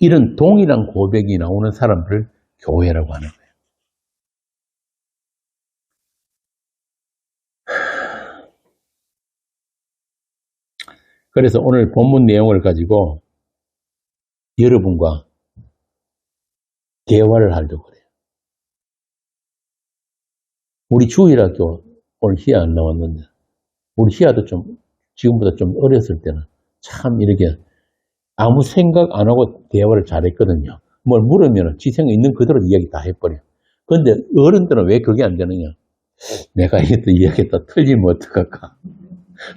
이런 동일한 고백이 나오는 사람들을 교회라고 하는 거예요. 그래서 오늘 본문 내용을 가지고 여러분과 대화를 하려고 그래요. 우리 주일학교 오늘 희야 안 나왔는데 우리 희야도 좀 지금보다 좀 어렸을 때는 참 이렇게 아무 생각 안 하고 대화를 잘했거든요. 뭘 물으면 지 생각 있는 그대로 이야기 다 해버려. 그런데 어른들은 왜 그게 안 되느냐? 내가 이것도 이야기했다 틀리면 어떡할까?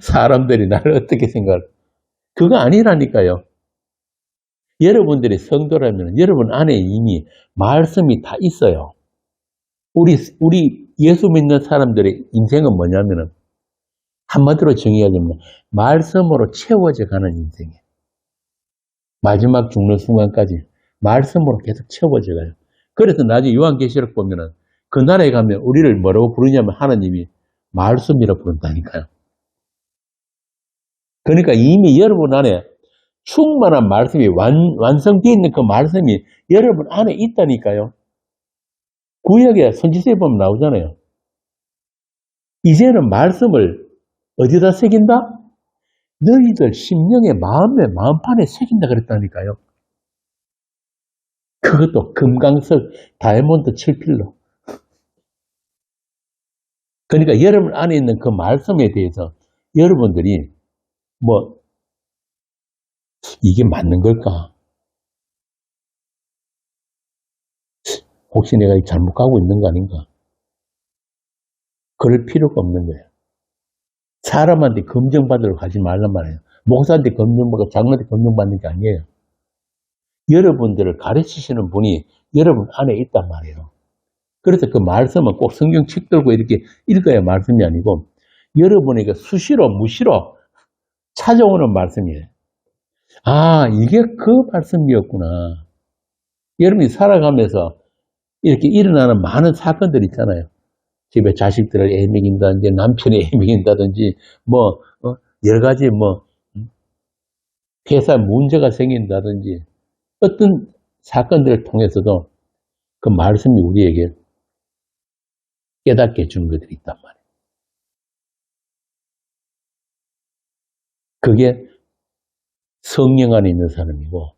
사람들이 나를 어떻게 생각할까? 그거 아니라니까요. 여러분들이 성도라면 여러분 안에 이미 말씀이 다 있어요. 우리 예수 믿는 사람들의 인생은 뭐냐면은 한마디로 정의하자면 말씀으로 채워져 가는 인생이에요. 마지막 죽는 순간까지 말씀으로 계속 채워져 가요. 그래서 나중에 요한계시록 보면은 그 나라에 가면 우리를 뭐라고 부르냐면 하나님이 말씀이라 부른다니까요. 그러니까 이미 여러분 안에 충만한 말씀이 완성되어 있는 그 말씀이 여러분 안에 있다니까요. 구약에 선지서에 보면 나오잖아요. 이제는 말씀을 어디다 새긴다? 너희들 심령의 마음에 마음판에 새긴다 그랬다니까요. 그것도 금강석 다이아몬드 칠필로. 그러니까 여러분 안에 있는 그 말씀에 대해서 여러분들이 뭐 이게 맞는 걸까? 혹시 내가 잘못 가고 있는 거 아닌가? 그럴 필요가 없는 거예요. 사람한테 검증받으러 가지 말란 말이에요. 목사한테 검증받고 장로한테 검증받는 게 아니에요. 여러분들을 가르치시는 분이 여러분 안에 있단 말이에요. 그래서 그 말씀은 꼭 성경책 들고 이렇게 읽어야 말씀이 아니고 여러분에게 수시로 무시로 찾아오는 말씀이에요. 아, 이게 그 말씀이었구나. 여러분이 살아가면서 이렇게 일어나는 많은 사건들 있잖아요. 집에 자식들을 애먹인다든지 남편이 애먹인다든지 뭐 여러 가지 회사에 문제가 생긴다든지 어떤 사건들을 통해서도 그 말씀이 우리에게 깨닫게 해주는 것들이 있단 말이에요. 그게 성령 안에 있는 사람이고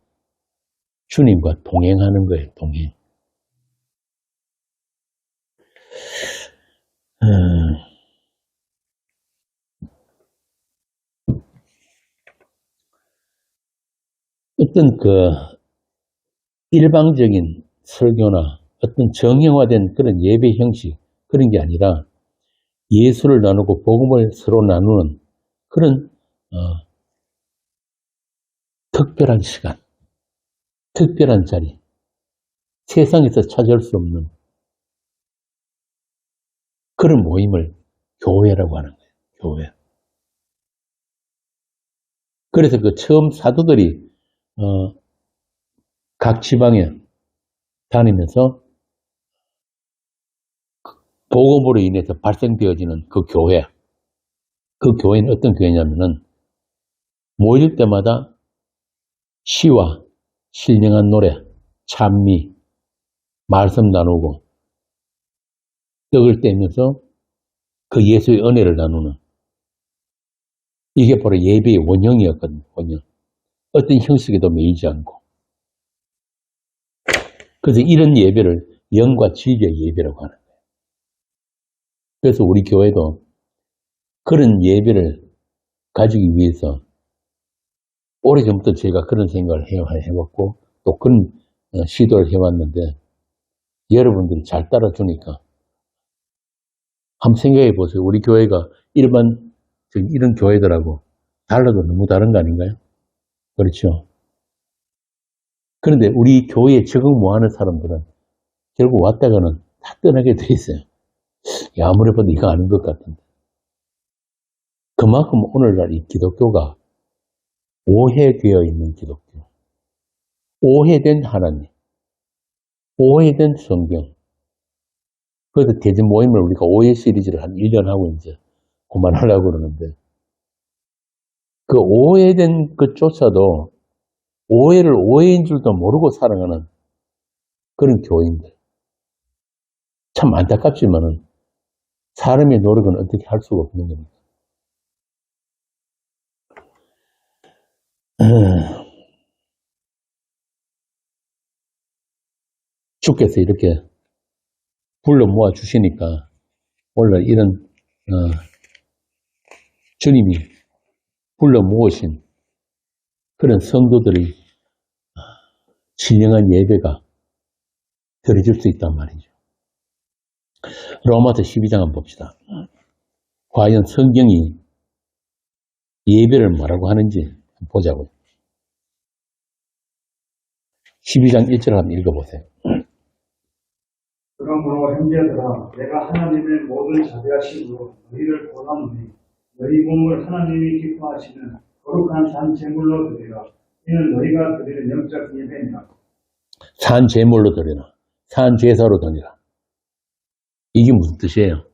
주님과 동행하는 거예요. 동행. 어떤 일방적인 설교나 어떤 정형화된 그런 예배 형식 그런 게 아니라 예수를 나누고 복음을 서로 나누는 그런 특별한 시간, 특별한 자리, 세상에서 찾을 수 없는 그런 모임을 교회라고 하는 거예요. 교회. 그래서 그 처음 사도들이 각 지방에 다니면서 복음으로 인해서 발생되어지는 그 교회. 그 교회는 어떤 교회냐면은 모일 때마다 시와 신령한 노래, 찬미, 말씀 나누고 떡을 떼면서 그 예수의 은혜를 나누는 이게 바로 예배의 원형이었거든요. 원형. 어떤 형식에도 매이지 않고. 그래서 이런 예배를 영과 진리의 예배라고 하는 거예요. 그래서 우리 교회도 그런 예배를 가지기 위해서 오래전부터 제가 그런 생각을 해왔고 또 그런 시도를 해왔는데 여러분들이 잘 따라주니까 한번 생각해 보세요. 우리 교회가 일반 이런 교회들하고 달라도 너무 다른 거 아닌가요? 그렇죠. 그런데 우리 교회에 적응 못하는 사람들은 결국 왔다가는 다 떠나게 돼 있어요. 야, 아무리 봐도 이거 아닌 것 같은데. 그만큼 오늘날 이 기독교가 오해되어 있는 기독교, 오해된 하나님, 오해된 성경. 그래서 대전 모임을 우리가 오해 시리즈를 한 1년 하고 이제 그만하려고 그러는데 그 오해된 것조차도 오해를 오해인 줄도 모르고 살아가는 그런 교인들. 참 안타깝지만은 사람의 노력은 어떻게 할 수가 없는 겁니다. 주께서 이렇게 불러 모아 주시니까 오늘 이런 주님이 불러 모으신 그런 성도들의 진정한 예배가 드려질 수 있단 말이죠. 로마서 12장 한번 봅시다. 과연 성경이 예배를 뭐라고 하는지 한번 보자고요. 12장 1절 한번 읽어보세요. 그러므로 형제들아 내가 하나님의 모든 자비하심으로 너희를 권하노니 너희 몸을 하나님이 기뻐하시는 거룩한 산 제물로 드리라. 이는 너희가 드리는 영적 예배니라. 산 제물로 드리라. 산 제사로 드리라. 이게 무슨 뜻이에요?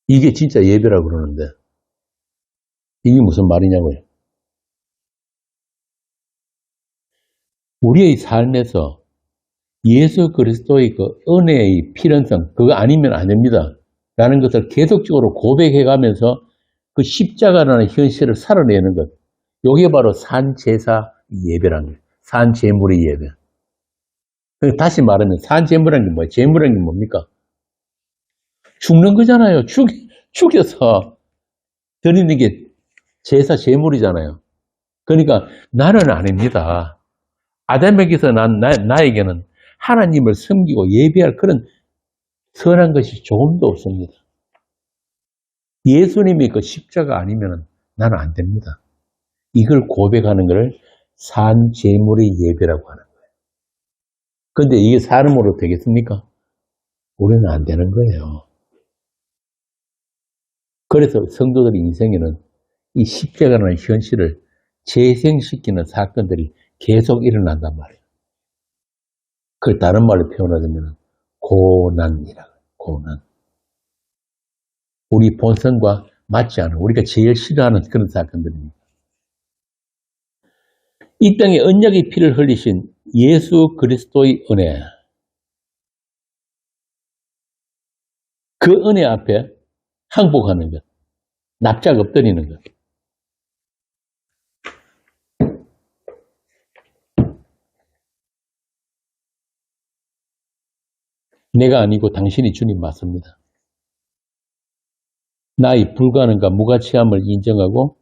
이게 진짜 예배라고 그러는데 이게 무슨 말이냐고요? 우리의 삶에서 예수 그리스도의 그 은혜의 필연성, 그거 아니면 안 됩니다. 라는 것을 계속적으로 고백해가면서 그 십자가라는 현실을 살아내는 것. 이게 바로 산제사 예배라는 거예요. 산제물의 예배. 다시 말하면 산제물이라는 게 뭐예요? 제물이라는 게 뭡니까? 죽는 거잖아요. 죽여서 드리는 게 제사 제물이잖아요. 그러니까 나는 아닙니다. 아담에게서 나에게는 하나님을 섬기고 예배할 그런 선한 것이 조금도 없습니다. 예수님이 그 십자가 아니면 나는 안 됩니다. 이걸 고백하는 것을 산제물의 예배라고 하는 거예요. 근데 이게 사람으로 되겠습니까? 우리는 안 되는 거예요. 그래서 성도들 인생에는 이 십자가라는 현실을 재생시키는 사건들이 계속 일어난단 말이에요. 그걸 다른 말로 표현하자면 고난이라고 해요. 고난. 우리 본성과 맞지 않은, 우리가 제일 싫어하는 그런 사건들입니다. 이 땅에 언약의 피를 흘리신 예수 그리스도의 은혜, 그 은혜 앞에 항복하는 것, 납작 엎드리는 것. 내가 아니고 당신이 주님 맞습니다. 나의 불가능과 무가치함을 인정하고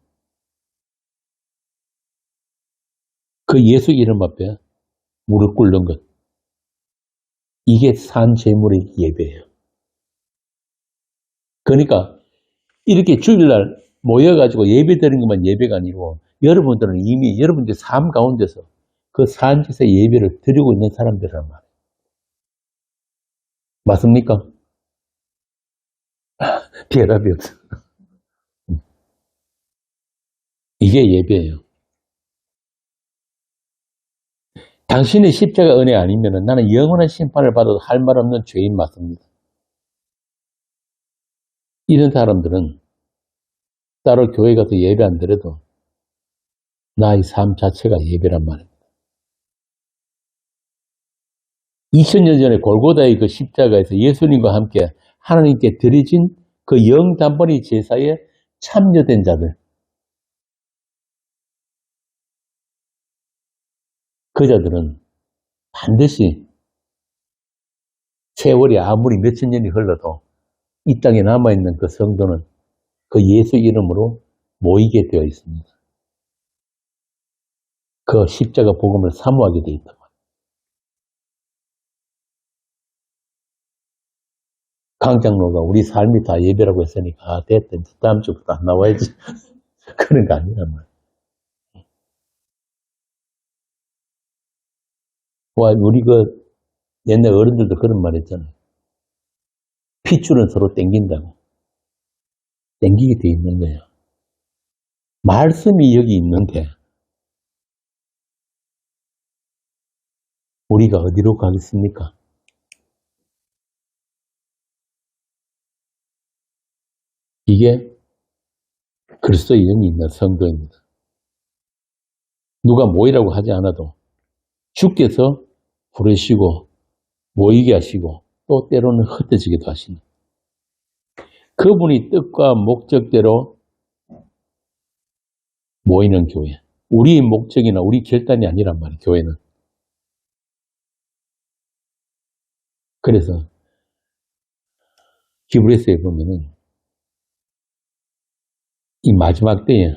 그 예수 이름 앞에 무릎 꿇는 것. 이게 산 제물의 예배예요. 그러니까 이렇게 주일날 모여가지고 예배 드리는 것만 예배가 아니고 여러분들은 이미 여러분들 삶 가운데서 그 산지에서 예배를 드리고 있는 사람들이란 말이에요. 맞습니까? 대답이 없어. 이게 예배예요. 당신의 십자가 은혜 아니면 나는 영원한 심판을 받아도 할 말 없는 죄인 맞습니다. 이런 사람들은 따로 교회 가서 예배 안 드려도 나의 삶 자체가 예배란 말입니다. 2000년 전에 골고다의 그 십자가에서 예수님과 함께 하나님께 드려진 그 영단번의 제사에 참여된 자들, 그 자들은 반드시 세월이 아무리 몇천 년이 흘러도 이 땅에 남아있는 그 성도는 그 예수 이름으로 모이게 되어 있습니다. 그 십자가 복음을 사모하게 되어 있다. 강장로가 우리 삶이 다 예배라고 했으니까 아, 됐다. 다음 주부터 안 나와야지. 그런 거 아니란 말이야. 와, 우리 그 옛날 어른들도 그런 말 했잖아요. 핏줄은 서로 땡긴다고. 땡기게 돼 있는 거예요. 말씀이 여기 있는데 우리가 어디로 가겠습니까? 이게 그리스도의 영이 있는 성도입니다. 누가 모이라고 하지 않아도 주께서 부르시고 모이게 하시고 또 때로는 흩어지기도 하시는 그분이 뜻과 목적대로 모이는 교회. 우리의 목적이나 우리 결단이 아니란 말이에요. 교회는. 그래서 히브리서에 보면은 이 마지막 때에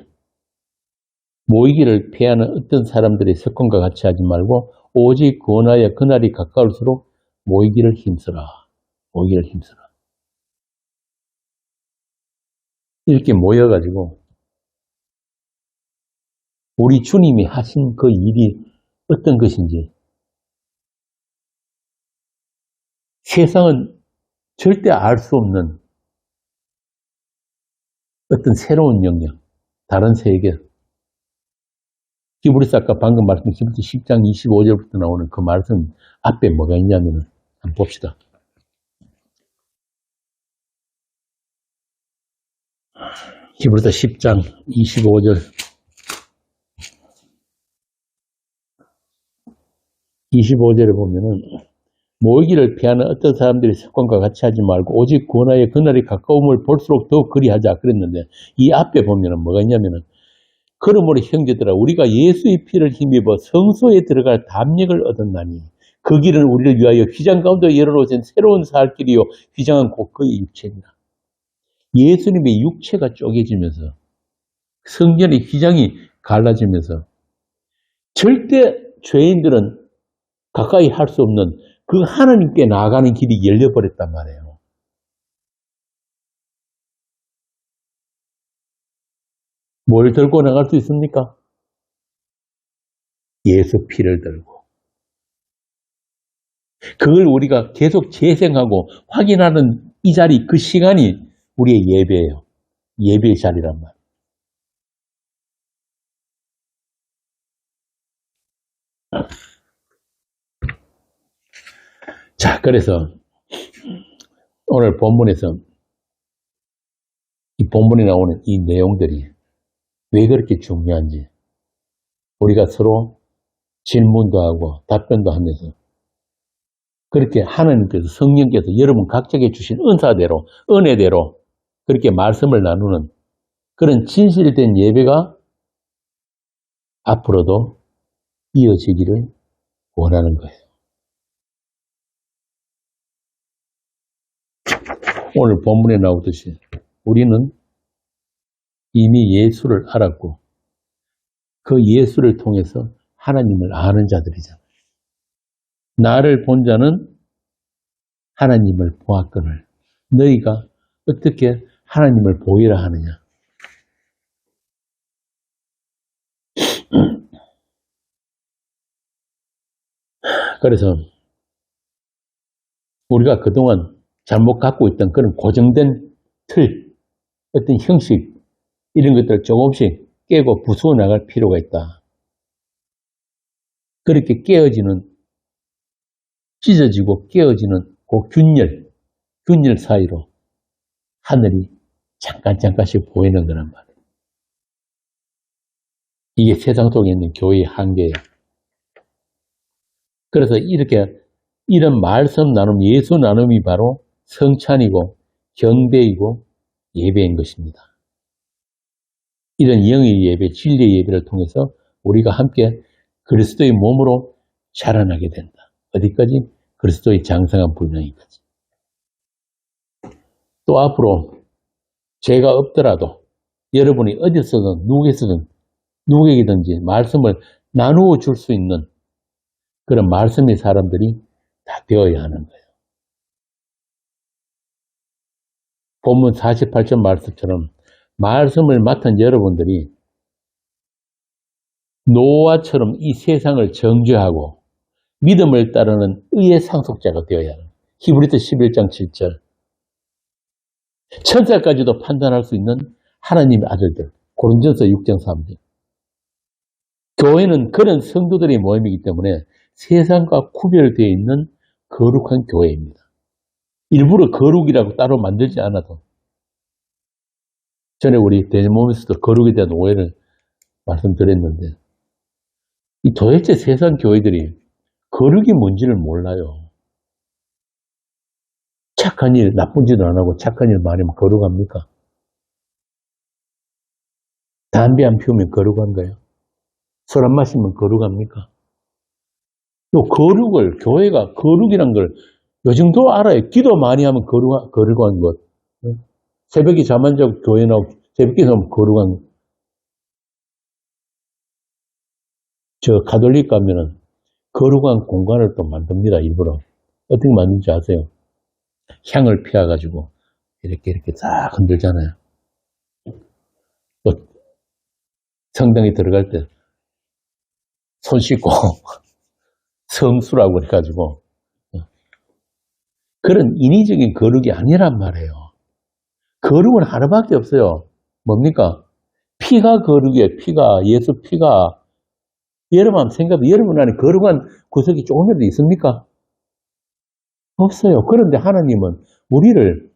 모이기를 피하는 어떤 사람들의 습관과 같이 하지 말고 오직 구원하여 그날이 가까울수록 모이기를 힘쓰라. 모이기를 힘쓰라. 이렇게 모여가지고 우리 주님이 하신 그 일이 어떤 것인지 세상은 절대 알 수 없는 어떤 새로운 영역, 다른 세계. 히브리서 아까 방금 말씀드린 히브리서 10장 25절부터 나오는 그 말씀 앞에 뭐가 있냐면 한번 봅시다. 히브리서 10장 25절 25절에 보면은 모이기를 피하는 어떤 사람들의 습관과 같이 하지 말고 오직 구원하여 그날이 가까움을 볼수록 더욱 그리하자 그랬는데 이 앞에 보면은 뭐가 있냐면은 그러므로 형제들아 우리가 예수의 피를 힘입어 성소에 들어갈 담력을 얻었나니 그 길은 우리를 위하여 휘장 가운데 열어놓으신 새로운 살 길이요 휘장은 곧 그의 육체니라. 예수님의 육체가 쪼개지면서 성전의 휘장이 갈라지면서 절대 죄인들은 가까이 할 수 없는 그 하나님께 나아가는 길이 열려버렸단 말이에요. 뭘 들고 나갈 수 있습니까? 예수 피를 들고. 그걸 우리가 계속 재생하고 확인하는 이 자리, 그 시간이 우리의 예배예요. 예배의 자리란 말이에요. 자, 그래서 오늘 본문에서 이 본문에 나오는 이 내용들이 왜 그렇게 중요한지 우리가 서로 질문도 하고 답변도 하면서 그렇게 하나님께서 성령께서 여러분 각자에게 주신 은사대로 은혜대로 그렇게 말씀을 나누는 그런 진실된 예배가 앞으로도 이어지기를 원하는 거예요. 오늘 본문에 나오듯이 우리는 이미 예수를 알았고 그 예수를 통해서 하나님을 아는 자들이잖아요. 나를 본 자는 하나님을 보았거늘 너희가 어떻게 하나님을 보이라 하느냐. 그래서 우리가 그동안 잘못 갖고 있던 그런 고정된 틀, 어떤 형식 이런 것들을 조금씩 깨고 부수어 나갈 필요가 있다. 그렇게 깨어지는 찢어지고 깨어지는 그 균열 사이로 하늘이 잠깐씩 보이는 거란 말이에요. 이게 세상 속에 있는 교회의 한계예요. 그래서 이런 말씀 나눔, 예수 나눔이 바로 성찬이고 경배이고 예배인 것입니다. 이런 영의 예배, 진리의 예배를 통해서 우리가 함께 그리스도의 몸으로 자라나게 된다. 어디까지? 그리스도의 장성한 분량이까지. 또 앞으로 죄가 없더라도 여러분이 어디서든 누구에게든지 말씀을 나누어 줄 수 있는 그런 말씀의 사람들이 다 되어야 하는 거예요. 본문 48절 말씀처럼 말씀을 맡은 여러분들이 노아처럼 이 세상을 정죄하고 믿음을 따르는 의의 상속자가 되어야 하는 거예요. 히브리서 11장 7절. 천사까지도 판단할 수 있는 하나님의 아들들. 고린도전서 6장 3절. 교회는 그런 성도들의 모임이기 때문에 세상과 구별되어 있는 거룩한 교회입니다. 일부러 거룩이라고 따로 만들지 않아도 전에 우리 대모에서도 거룩에 대한 오해를 말씀드렸는데 이 도대체 세상 교회들이 거룩이 뭔지를 몰라요. 착한 일, 나쁜 짓을 안 하고 착한 일 많이 하면 거룩합니까? 담배 안 피우면 거룩한가요? 술 안 마시면 거룩합니까? 요 거룩을, 교회가 거룩이란 걸 요즘도 알아요. 기도 많이 하면 거룩한 것. 새벽에 잠 안 자고 교회 나오고 새벽에 하면 거룩한 것. 저 가톨릭 가면은 거룩한 공간을 또 만듭니다. 일부러. 어떻게 만드는지 아세요? 향을 피워가지고 이렇게 싹 흔들잖아요. 또 성당에 들어갈 때 손 씻고 성수라고 해가지고 그런 인위적인 거룩이 아니란 말이에요. 거룩은 하나밖에 없어요. 뭡니까? 피가 거룩이에요. 피가. 예수 피가. 여러분 한번 생각해. 여러분 안에 거룩한 구석이 조금이라도 있습니까? 없어요. 그런데 하나님은 우리를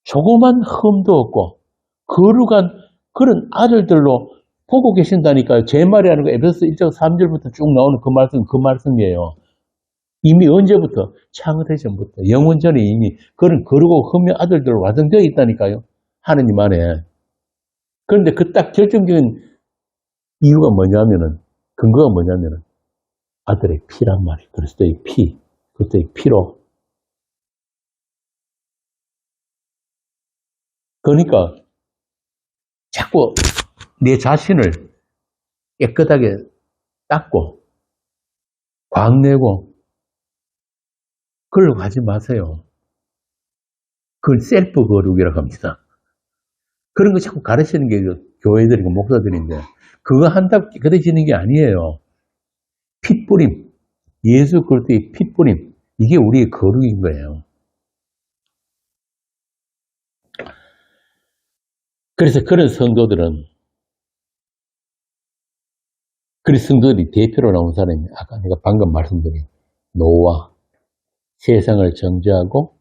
조그만 흠도 없고 거룩한 그런 아들들로 보고 계신다니까요. 제 말이 아니고 에베소서 1장 3절부터 쭉 나오는 그 말씀이에요. 이미 언제부터? 창세기 전부터 영원 전에 이미 그런 거룩하고 흠의 아들들로 완성되어 있다니까요. 하느님 안에. 그런데 그 딱 결정적인 이유가 뭐냐면은 근거가 뭐냐면은 아들의 피란 말이에요. 그리스도의 피. 그리스도의 피로. 그러니까 자꾸 내 자신을 깨끗하게 닦고 광내고 그러려고 하지 마세요. 그걸 셀프 거룩이라고 합니다. 그런 거 자꾸 가르치는 게 교회들이고 목사들인데 그거 한다고 깨끗해지는 게 아니에요. 핏뿌림. 예수 그리스도의 핏뿌림. 이게 우리의 거룩인 거예요. 그래서 그런 성도들이 대표로 나온 사람이 아까 내가 방금 말씀드린 노아, 세상을 정죄하고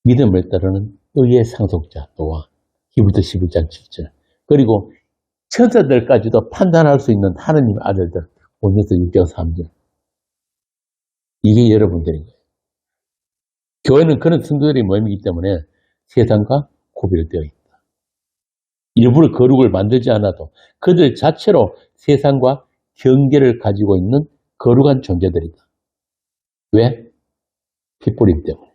믿음을 따르는 의의 상속자 노아, 히브리서 11장 7절. 그리고 천사들까지도 판단할 수 있는 하느님의 아들들, 본문에서 6장 3절. 이게 여러분들인 거예요. 교회는 그런 성도들이 모임이기 때문에 세상과 구별되어 있다. 일부러 거룩을 만들지 않아도 그들 자체로 세상과 경계를 가지고 있는 거룩한 존재들이다. 왜? 핏뿌림 때문에.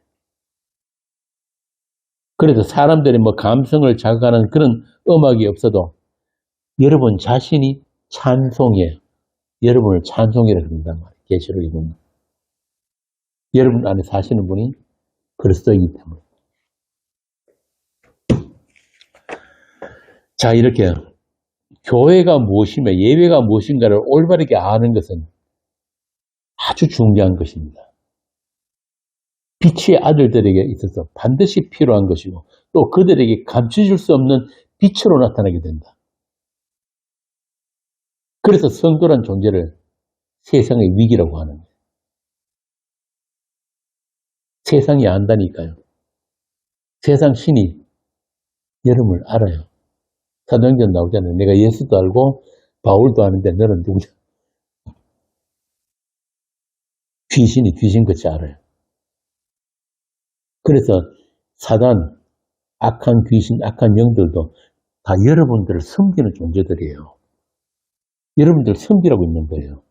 그래서 사람들이 감성을 자극하는 그런 음악이 없어도 여러분 자신이 찬송이에요. 여러분을 찬송이라 그런단 말이에요. 계시록에 보면. 여러분 안에 사시는 분이 그리스도이기 때문에. 자, 이렇게 교회가 무엇이며 예배가 무엇인가를 올바르게 아는 것은 아주 중요한 것입니다. 빛의 아들들에게 있어서 반드시 필요한 것이고 또 그들에게 감춰질 수 없는 빛으로 나타나게 된다. 그래서 성도란 존재를 세상의 위기라고 하는 거예요. 세상이 안다니까요. 세상 신이 여러분을 알아요. 사도행전 나오잖아요. 내가 예수도 알고 바울도 아는데 너는 누구냐? 귀신이 귀신같이 알아요. 그래서 사단, 악한 귀신, 악한 영들도 다 여러분들을 섬기는 존재들이에요. 여러분들 섬기라고 있는 거예요.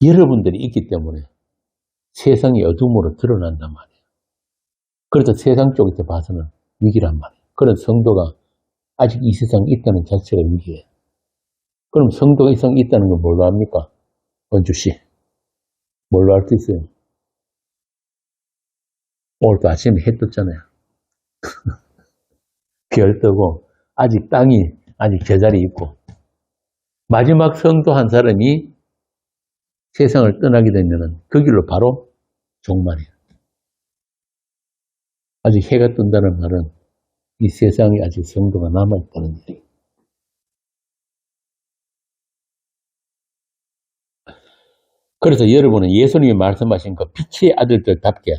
여러분들이 있기 때문에 세상의 어둠으로 드러난단 말이에요. 그래서 세상 쪽에서 봐서는 위기란 말이에요. 그런 성도가 아직 이 세상에 있다는 자체가 위기예요. 그럼 성도가 이 세상에 있다는 건 뭘로 합니까? 원주씨, 뭘로 알 수 있어요? 오늘도 아침에 해 떴잖아요. 별 뜨고 아직 땅이 아직 제자리에 있고 마지막 성도 한 사람이 세상을 떠나게 되면 그 길로 바로 종말이에요. 아직 해가 뜬다는 말은 이 세상에 아직 성도가 남아있다는 얘기예요. 그래서 여러분은 예수님이 말씀하신 그 빛의 아들들답게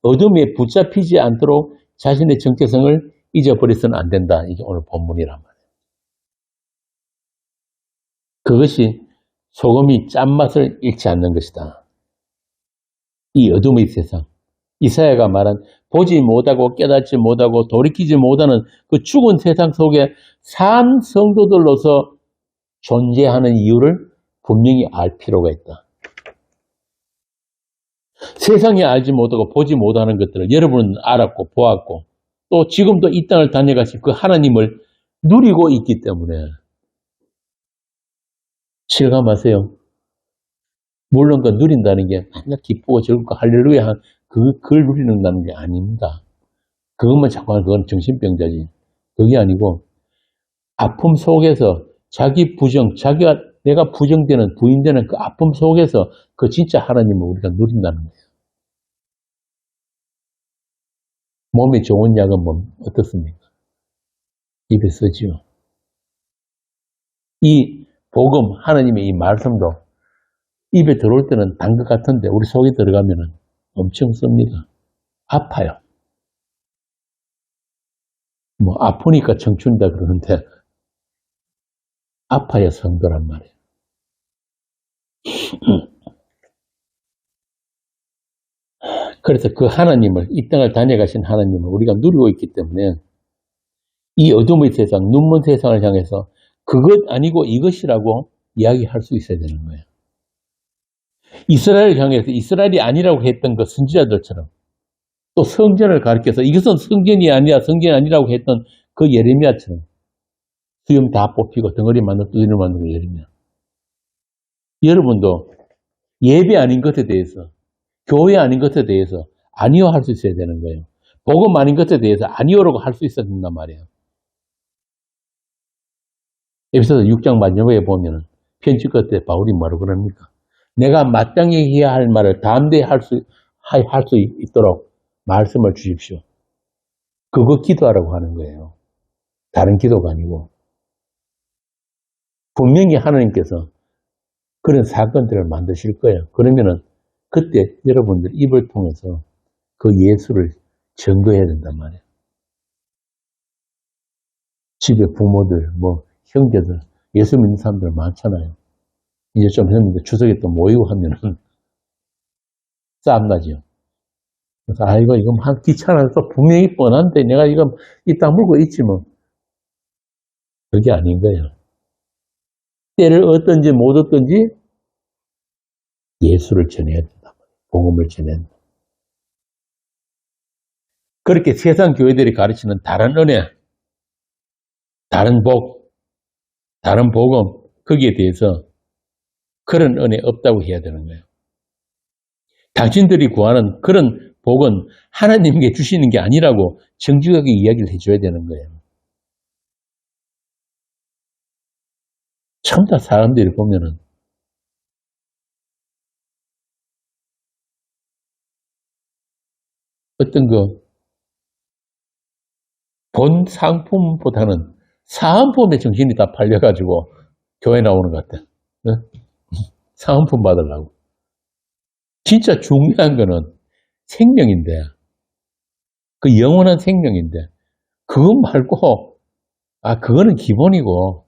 어둠에 붙잡히지 않도록 자신의 정체성을 잊어버려서는 안 된다. 이게 오늘 본문이란 말이에요. 그것이 소금이 짠맛을 잃지 않는 것이다. 이 어둠의 세상. 이사야가 말한 보지 못하고 깨닫지 못하고 돌이키지 못하는 그 죽은 세상 속에 산 성도들로서 존재하는 이유를 분명히 알 필요가 있다. 세상이 알지 못하고 보지 못하는 것들을 여러분은 알았고 보았고 또 지금도 이 땅을 다녀가신 그 하나님을 누리고 있기 때문에 실감하세요. 물론 그 누린다는 게 맨날 기쁘고 즐겁고 할렐루야 그걸 누리는다는 게 아닙니다. 그것만 자꾸 하는 그건 정신병자지. 그게 아니고 아픔 속에서 자기 부정, 내가 부정되는 부인되는 그 아픔 속에서 그 진짜 하나님을 우리가 누린다는 거예요. 몸에 좋은 약은 어떻습니까? 입에 쓰지요. 이 복음, 하나님의 이 말씀도 입에 들어올 때는 단 것 같은데 우리 속에 들어가면 엄청 씁니다. 아파요. 아프니까 청춘이다 그러는데 아파야 성도란 말이에요. 그래서 그 하나님을, 이 땅을 다녀가신 하나님을 우리가 누리고 있기 때문에 이 어둠의 세상, 눈먼 세상을 향해서 그것 아니고 이것이라고 이야기할 수 있어야 되는 거예요. 이스라엘을 향해서 이스라엘이 아니라고 했던 그 선지자들처럼 또 성전을 가리켜서 이것은 성전이 아니라고 했던 그 예레미야처럼 수염 다 뽑히고 덩어리 만들고 두드려 만들고 예레미야. 여러분도 예배 아닌 것에 대해서 교회 아닌 것에 대해서 아니요 할 수 있어야 되는 거예요. 복음 아닌 것에 대해서 아니요라고 할 수 있어야 된단 말이에요. 에베소서 6장 마지막에 보면은 편지 끝에 바울이 뭐라고 그럽니까? 내가 마땅히 해야 할 말을 담대히 할 수 있도록 말씀을 주십시오. 그거 기도하라고 하는 거예요. 다른 기도가 아니고. 분명히 하나님께서 그런 사건들을 만드실 거예요. 그러면은 그때 여러분들 입을 통해서 그 예수를 증거해야 된단 말이에요. 집에 부모들, 형제들, 예수 믿는 사람들 많잖아요. 이제 좀 했는데 추석에 또 모이고 하면은 싸움 나죠. 그래서 이거 귀찮아서 분명히 뻔한데 내가 이거 이따 물고 있지 뭐. 그게 아닌 거예요. 때를 얻든지 못 얻든지 예수를 전해야 된다. 복음을 전해야 된다. 그렇게 세상 교회들이 가르치는 다른 은혜, 다른 복, 다른 복음, 거기에 대해서 그런 은혜 없다고 해야 되는 거예요. 당신들이 구하는 그런 복은 하나님께 주시는 게 아니라고 정직하게 이야기를 해줘야 되는 거예요. 참 다 사람들이 보면은 어떤 본 상품보다는 사은품에 정신이 다 팔려가지고 교회 나오는 것 같아. 사은품 받으려고. 진짜 중요한 거는 생명인데, 그 영원한 생명인데, 그거 말고, 그거는 기본이고,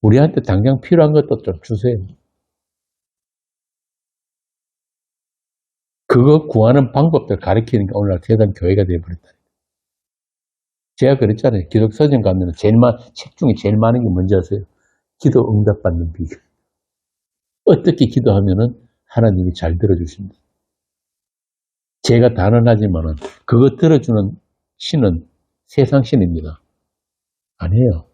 우리한테 당장 필요한 것도 좀 주세요. 그거 구하는 방법들 가르치는 게 오늘날 세상 교회가 되어버렸다. 제가 그랬잖아요. 기독 서점 가면 책 중에 제일 많은 게 뭔지 아세요? 기도 응답받는 비결. 어떻게 기도하면은 하나님이 잘 들어주십니다. 제가 단언하지만은 그거 들어주는 신은 세상 신입니다. 아니에요.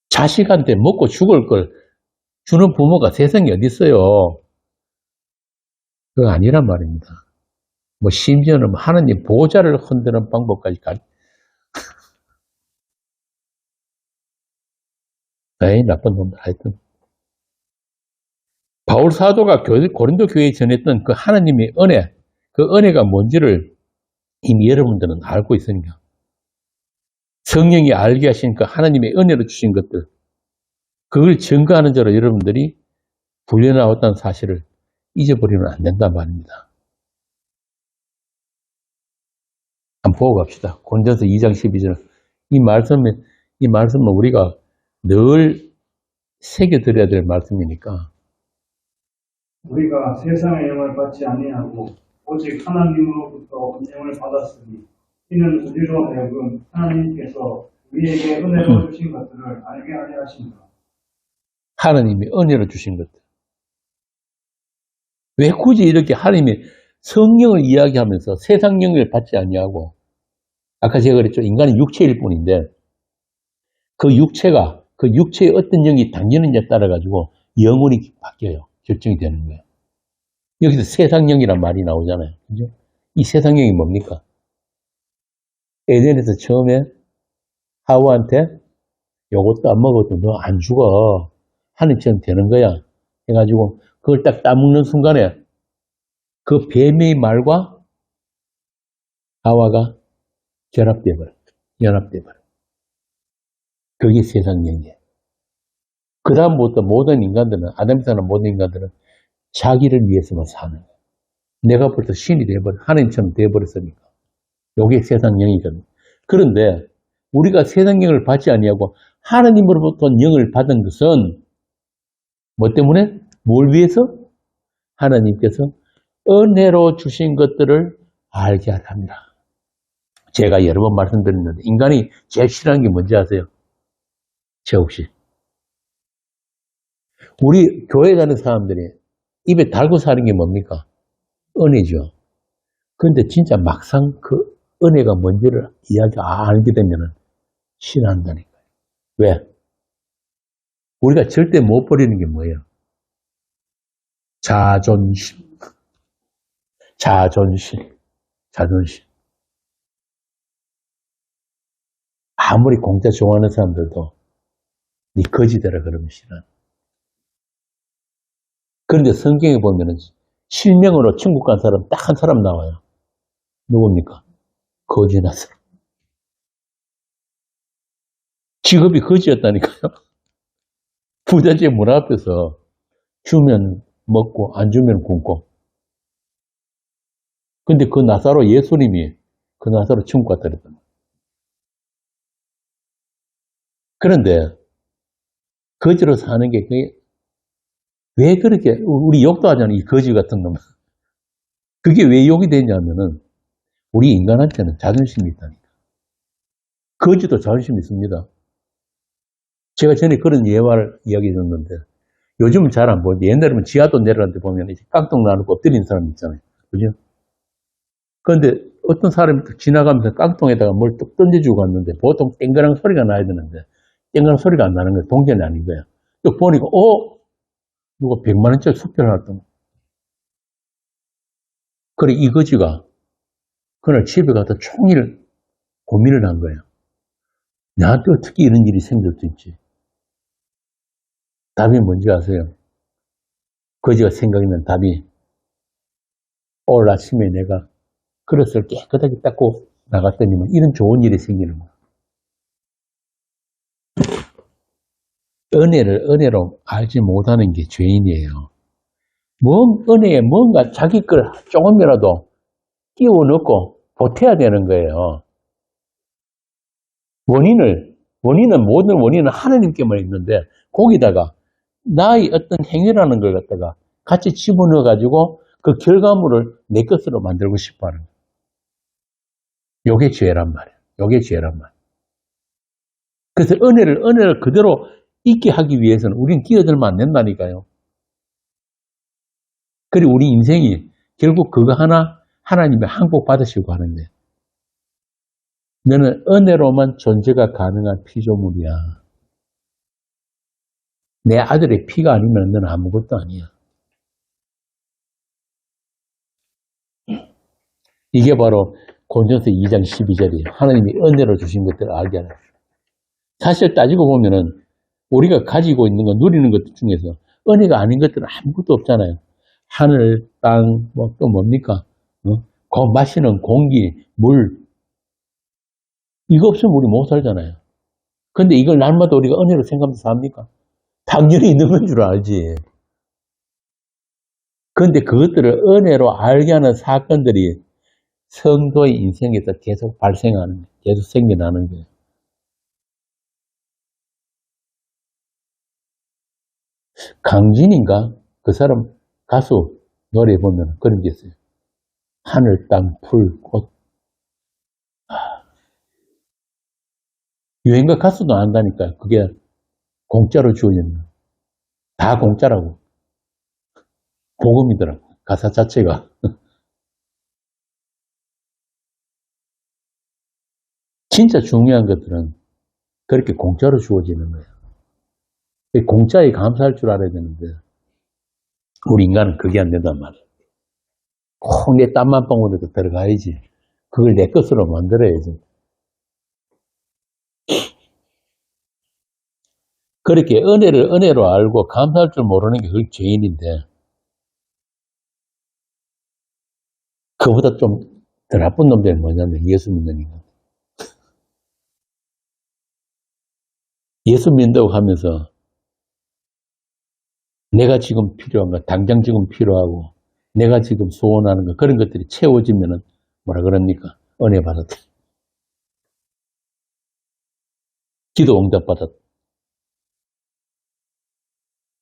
자식한테 먹고 죽을 걸 주는 부모가 세상에 어디 있어요? 그거 아니란 말입니다. 심지어는 하나님 보호자를 흔드는 방법까지 에이, 나쁜 놈들. 하여튼. 바울 사도가 고린도 교회에 전했던 그 하나님의 은혜, 그 은혜가 뭔지를 이미 여러분들은 알고 있으니까. 성령이 알게 하신 그 하나님의 은혜로 주신 것들, 그걸 증거하는 자로 여러분들이 불려나왔다는 사실을 잊어버리면 안 된단 말입니다. 한번 보고 갑시다. 고린도서 2장 12절. 이 말씀은 우리가 늘 새겨드려야 될 말씀이니까. 우리가 세상의 영을 받지 아니하고 오직 하나님으로부터 은혜를 받았으니 이는 우리로 하여금 하나님께서 우리에게 은혜로 주신 것들을 알게 하려 하십니다. 하나님이 은혜로 주신 것들. 왜 굳이 이렇게 하나님이 성령을 이야기하면서 세상 영을 받지 아니하고, 아까 제가 그랬죠. 인간은 육체일 뿐인데 그 육체의 어떤 영이 당기느냐에 따라 가지고 영혼이 바뀌어요. 결정이 되는 거예요. 여기서 세상영이란 말이 나오잖아요. 그죠? 이 세상영이 뭡니까? 에덴에서 처음에 하와한테 요것도 안 먹어도 너 안 죽어. 하나님처럼 되는 거야. 해가지고 그걸 딱 따먹는 순간에 그 뱀의 말과 하와가 연합돼버려. 그게 세상영이에요. 그 다음부터 모든 인간들은, 아담에서 사는 모든 인간들은 자기를 위해서만 사는 거예요. 내가 벌써 신이 돼버려, 하나님처럼 돼버렸으니까. 요게 세상 영이거든요. 그런데 우리가 세상 영을 받지 아니하고 하나님으로부터 영을 받은 것은 뭐 때문에? 뭘 위해서? 하나님께서 은혜로 주신 것들을 알게 하려 합니다. 제가 여러 번 말씀드렸는데 인간이 제일 싫어하는 게 뭔지 아세요? 죄 없이. 우리 교회 가는 사람들이 입에 달고 사는 게 뭡니까? 은혜죠. 그런데 진짜 막상 그 은혜가 뭔지를 알게 되면 싫어한다니까요. 왜? 우리가 절대 못 버리는 게 뭐예요? 자존심. 아무리 공짜 좋아하는 사람들도 네 거지되라 그러면 싫어. 그런데 성경에 보면은 실명으로 천국 간 사람 딱 한 사람 나와요. 누굽니까? 거지 나사로. 직업이 거지였다니까요. 부잣집 문 앞에서 주면 먹고 안 주면 굶고. 근데 그 나사로 예수님이 그 나사로 천국 갔다 그랬단 말이에요. 그런데 거지로 사는 게 왜 그렇게 우리 욕도 하잖아요. 이 거지 같은 놈. 그게 왜 욕이 되냐면은 우리 인간한테는 자존심이 있다니까. 거지도 자존심이 있습니다. 제가 전에 그런 예화를 이야기해 줬는데 요즘은 잘 안 보이는데 옛날에는 지하도 내려가는데 보면 이제 깡통 나누고 엎드리는 사람 있잖아요. 그죠? 그런데 어떤 사람이 지나가면서 깡통에다가 뭘 뚝 던져주고 갔는데 보통 땡그랑 소리가 나야 되는데 땡그랑 소리가 안 나는 거예요. 동전이 아닌 거예요. 또 보니까 누가 100만 원짜리 수표를 놨던 거예요. 그래 이 거지가 그날 집에 가서 종일 고민을 한 거예요. 나한테 어떻게 이런 일이 생길 수 있지? 답이 뭔지 아세요? 거지가 생각나는 답이 오늘 아침에 내가 그릇을 깨끗하게 닦고 나갔더니만 이런 좋은 일이 생기는 거야. 은혜로 알지 못하는 게 죄인이에요. 은혜에 뭔가 자기 걸 조금이라도 끼워 넣고 보태야 되는 거예요. 모든 원인은 하나님께만 있는데, 거기다가 나의 어떤 행위라는 걸 갖다가 같이 집어넣어가지고 그 결과물을 내 것으로 만들고 싶어 하는 거예요. 요게 죄란 말이에요. 요게 죄란 말이에요. 그래서 은혜를 그대로 있게 하기 위해서는 우리는 끼어들면 안 된다니까요. 그리고 우리 인생이 결국 그거 하나 하나님의 항복 받으시고 하는데 너는 은혜로만 존재가 가능한 피조물이야. 내 아들의 피가 아니면 너는 아무것도 아니야. 이게 바로 고린도서 2장 12절이에요. 하나님이 은혜로 주신 것들을 알게 하라. 사실 따지고 보면은 우리가 가지고 있는 거, 누리는 것 중에서 은혜가 아닌 것들은 아무것도 없잖아요. 하늘, 땅, 또 뭡니까? 마시는 공기, 물. 이거 없으면 우리 못 살잖아요. 근데 이걸 날마다 우리가 은혜로 생각하면서 삽니까? 당연히 있는 건 줄 알지. 근데 그것들을 은혜로 알게 하는 사건들이 성도의 인생에서 계속 발생하는 거예요. 계속 생겨나는 거예요. 강진인가? 그 사람 가수 노래 보면 그런 게 있어요. 하늘, 땅, 풀, 꽃. 유행가 가수도 안다니까요. 그게 공짜로 주어진 거. 다 공짜라고. 복음이더라고. 가사 자체가. 진짜 중요한 것들은 그렇게 공짜로 주어지는 거예요. 공짜에 감사할 줄 알아야 되는데 우리 인간은 그게 안 된단 말이에요. 꼭 내 땀 한 방울에도 들어가야지. 그걸 내 것으로 만들어야지. 그렇게 은혜를 은혜로 알고 감사할 줄 모르는 게 그게 죄인인데 그보다 좀 더 나쁜 놈들이 뭐냐면 예수 믿는 인간. 예수 믿는다고 하면서 내가 지금 필요한 거, 당장 지금 필요하고 내가 지금 소원하는 거 그런 것들이 채워지면은 뭐라 그럽니까? 은혜 받았다. 기도 응답 받았다.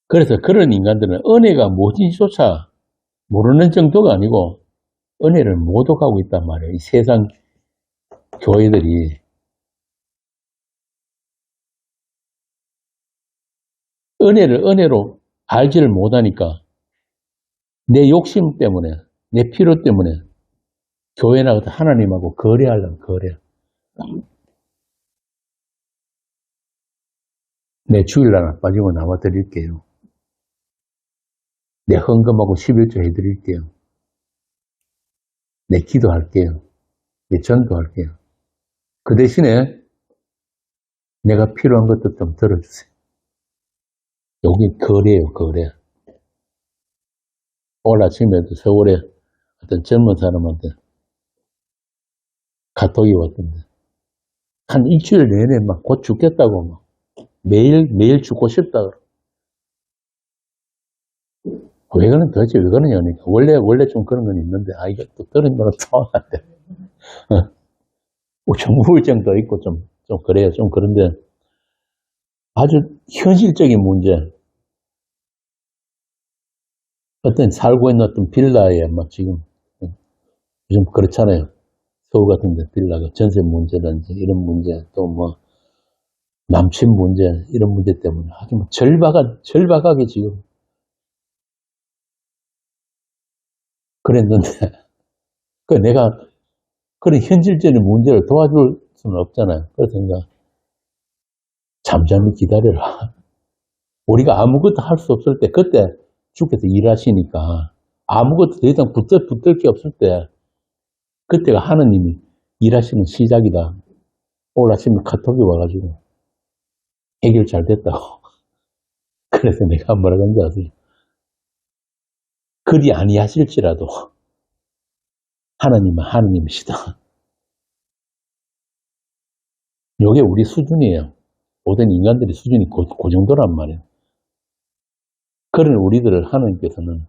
그래서 그런 인간들은 은혜가 무엇인지조차 모르는 정도가 아니고 은혜를 모독하고 있단 말이에요. 이 세상 교회들이 은혜를 은혜로 알지를 못하니까 내 욕심 때문에 내 필요 때문에 교회 나가서 하나님하고 거래하려면 거래. 내 주일날 안 빠지고 나와 드릴게요. 내 헌금하고 11조 해드릴게요. 내 기도할게요. 내 전도할게요. 그 대신에 내가 필요한 것도 좀 들어주세요. 여기 거래예요, 거래. 오늘 아침에도 서울에 어떤 젊은 사람한테 카톡이 왔던데, 한 일주일 내내 막 곧 죽겠다고 막, 매일 죽고 싶다. 왜 그런, 도대체 왜 그러냐니까. 원래 좀 그런 건 있는데, 이거 또 들은 거는 또 안 돼. 좀 우울증도 있고 좀 그래요. 좀 그런데, 아주 현실적인 문제. 어떤 살고 있는 어떤 빌라에 막 지금, 요즘 그렇잖아요. 서울 같은 데 빌라가 전세 문제든지 이런 문제, 또 뭐, 남친 문제, 이런 문제 때문에 아주 뭐 절박하게 지금 그랬는데, 그 내가 그런 현실적인 문제를 도와줄 수는 없잖아요. 그래서 내가 잠잠히 기다려라. 우리가 아무것도 할 수 없을 때, 그때 주께서 일하시니까 아무것도 더 이상 붙들 게 없을 때, 그때가 하느님이 일하시는 시작이다. 오늘 아침에 카톡이 와가지고 해결 잘 됐다고. 그래서 내가 뭐라고 한지 아세요? 그리 아니하실지라도 하나님은 하나님이시다. 요게 우리 수준이에요. 모든 인간들의 수준이 그 정도란 말이에요. 그런 우리들을 하나님께서는